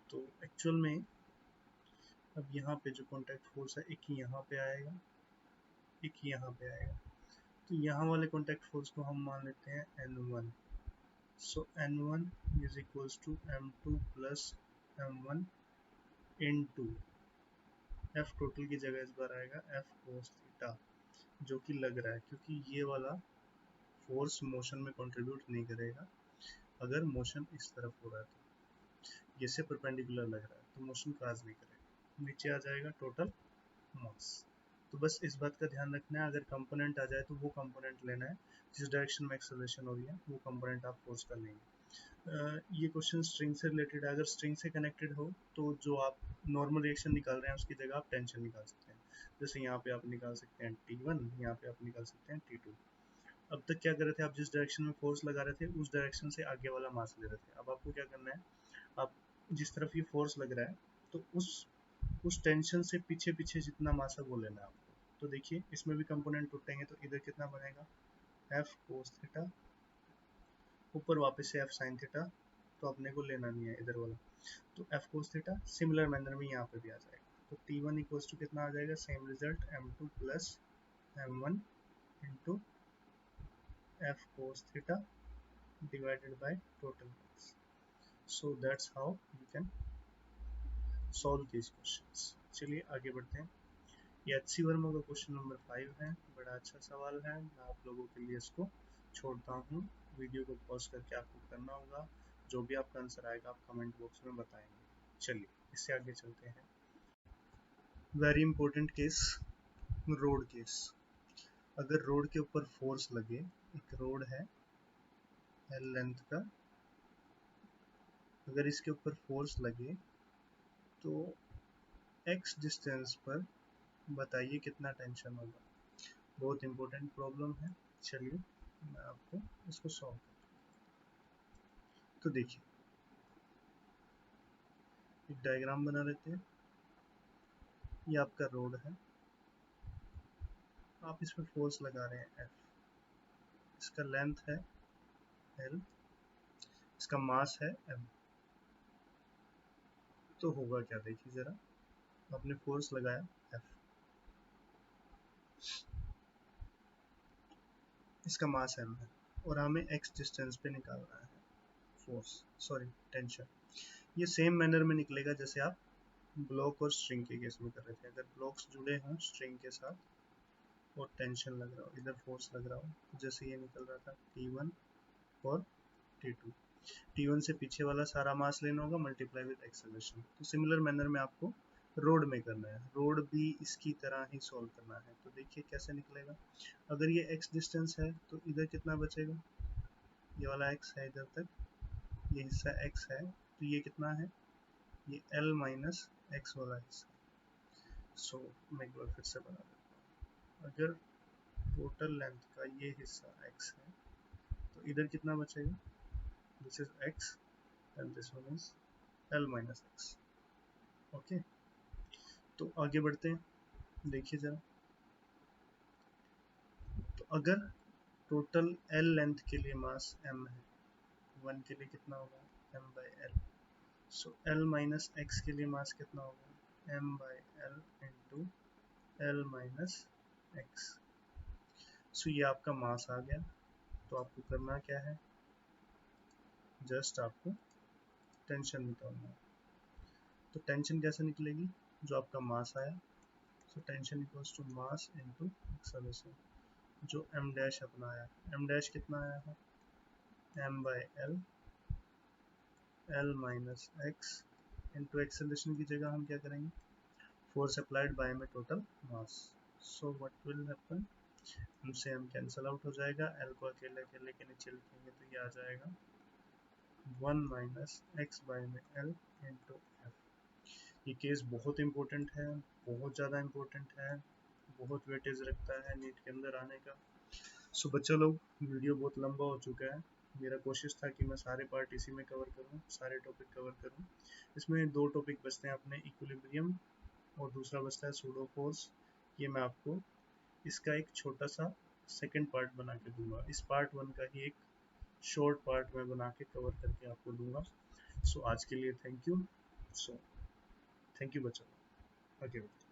तो एक्चुअल में अब यहाँ पे जो कॉन्टैक्ट फोर्स है, एक यहाँ पे आएगा, एक यहाँ पे आएगा। तो यहाँ वाले कॉन्टैक्ट फोर्स को हम मान लेते हैं N1। So N1 is equals to M2 plus M1 in 2 f total की जगह इस बार आएगा एफ कोस थीटा, जो कि लग रहा है क्योंकि ये वाला फोर्स मोशन में कंट्रीब्यूट नहीं करेगा। अगर मोशन इस तरफ हो रहा है तो ये से परपेंडिकुलर लग रहा है तो मोशन काज नहीं करेगा, नीचे आ जाएगा टोटल मास। तो बस इस बात का ध्यान रखना है, अगर कंपोनेंट आ जाए तो वो कंपोनेंट लेना है जिस डायरेक्शन में एक्सेलरेशन हो रही है, वो कंपोनेंट आप फोर्स कर लेंगे। ये क्वेश्चन स्ट्रिंग से रिलेटेड है। अगर स्ट्रिंग से कनेक्टेड हो तो जो आप नॉर्मल रिएक्शन निकाल रहे हैं उसकी जगह आप टेंशन निकाल सकते हैं। जैसे यहाँ पे आप निकाल सकते हैं T1, यहाँ पे आप निकाल सकते हैं T2। अब तक क्या कर रहे थे आप, जिस डायरेक्शन में फोर्स लगा रहे थे उस डायरेक्शन से आगे वाला मास ले रहे थे। अब आपको क्या करना है, आप जिस तरफ ये फोर्स लग रहा है तो उस टेंशन से पीछे पीछे जितना मास है वो लेना है आपको। तो देखिए इसमें भी कंपोनेंट टूटेंगे तो इधर कितना बनेगा, एफ कोस थीटा, ऊपर वापस से एफ साइन थीटा, तो अपने को लेना नहीं है इधर वाला, तो F cos theta similar manner में यहाँ पे भी आ जाएगा। तो T1 इक्वल्स टू कितना आ जाएगा, same result M2 plus M1 into F cos theta divided by total mass. So that's how you can solve this questions. चलिए आगे बढ़ते हैं। ये HC वर्मा का क्वेश्चन नंबर 5 है, बड़ा अच्छा सवाल है। मैं आप लोगों के लिए इसको छोड़ता हूँ, वीडियो को पॉज करके आपको करना होगा। जो भी आपका आंसर आएगा आप कमेंट बॉक्स में बताएंगे। चलिए इससे आगे चलते हैं। Very important case, road case. अगर रोड के ऊपर फोर्स लगे, एक रोड है L लेंथ का, अगर इसके ऊपर फोर्स लगे तो x डिस्टेंस पर बताइए कितना टेंशन होगा। बहुत इंपॉर्टेंट प्रॉब्लम है। चलिए मैं आपको इसको सॉल्व करता हूँ। तो देखिए एक डायग्राम बना लेते हैं। ये आपका रोड है, आप इस पर फोर्स लगा रहे हैं F, इसका लेंथ है L, इसका मास है M। तो होगा क्या, देखिए जरा, आपने फोर्स लगाया F, इसका मास M है और हमें x डिस्टेंस पे निकालना है फोर्स, सॉरी टेंशन। ये सेम मैनर में निकलेगा जैसे आप ब्लॉक और स्ट्रिंग के केस में कर रहे थे। अगर ब्लॉक्स जुड़े हों स्ट्रिंग के साथ और टेंशन लग रहा हो, इधर फोर्स लग रहा हो, तो जैसे ये निकल रहा था T1 और T2। T1 से पीछे वाला सारा मास लेना होगा मल्टीप्लाई विद एक्सेलरेशन। तो सिमिलर मैनर में आपको रोड में करना है, रोड भी इसकी तरह ही सॉल्व करना है। तो देखिए कैसे निकलेगा, अगर ये x डिस्टेंस है तो इधर कितना बचेगा, ये वाला x है इधर तक, ये हिस्सा x है तो ये कितना है, ये L माइनस एक्स वाला हिस्सा। सो मैं एक बार फिर से बना देता हूँ। अगर टोटल लेंथ का ये हिस्सा x है तो इधर कितना बचेगा, this is x and this one is L minus x. Okay, तो आगे बढ़ते हैं, देखिए जरा। तो अगर टोटल L लेंथ के लिए मास m है, 1 के लिए कितना होगा, m by L. So L minus X के लिए मास कितना होगा, m by L into L minus X. So ये आपका मास आ गया। तो आपको करना क्या है, जस्ट आपको टेंशन निकालना है। तो टेंशन कैसे निकलेगी, जो आपका मास आया, सो tension equals to mass into acceleration. जो m डैश अपना आया, m डैश कितना आया है, m by L, L minus x into acceleration की जगह हम क्या करेंगे, फोर्स अप्लाइड बाय में total mass. So what will happen, हमसे हम कैंसिल आउट हो जाएगा, एल को अकेले अकेले के नीचे लिखेंगे तो ये आ जाएगा 1 माइनस एक्स बाई में एल इंटू एफ। ये केस बहुत इंपॉर्टेंट है, बहुत ज़्यादा इंपॉर्टेंट है, बहुत वेटेज रखता है नीट के अंदर आने का। सो बच्चों लोग, वीडियो बहुत लंबा हो चुका है। मेरा कोशिश था कि मैं सारे पार्ट इसी में कवर करूं, सारे टॉपिक कवर करूं। इसमें दो टॉपिक बचते हैं अपने, इक्विलिब्रियम और दूसरा बचता है सूडो फोर्स। ये मैं आपको इसका एक छोटा सा सेकंड पार्ट बना के दूंगा। इस पार्ट 1 का ही एक शॉर्ट पार्ट में बना के कवर करके आपको दूंगा। सो आज के लिए thank you. So thank you बच्चों, आगे बढ़ते हैं।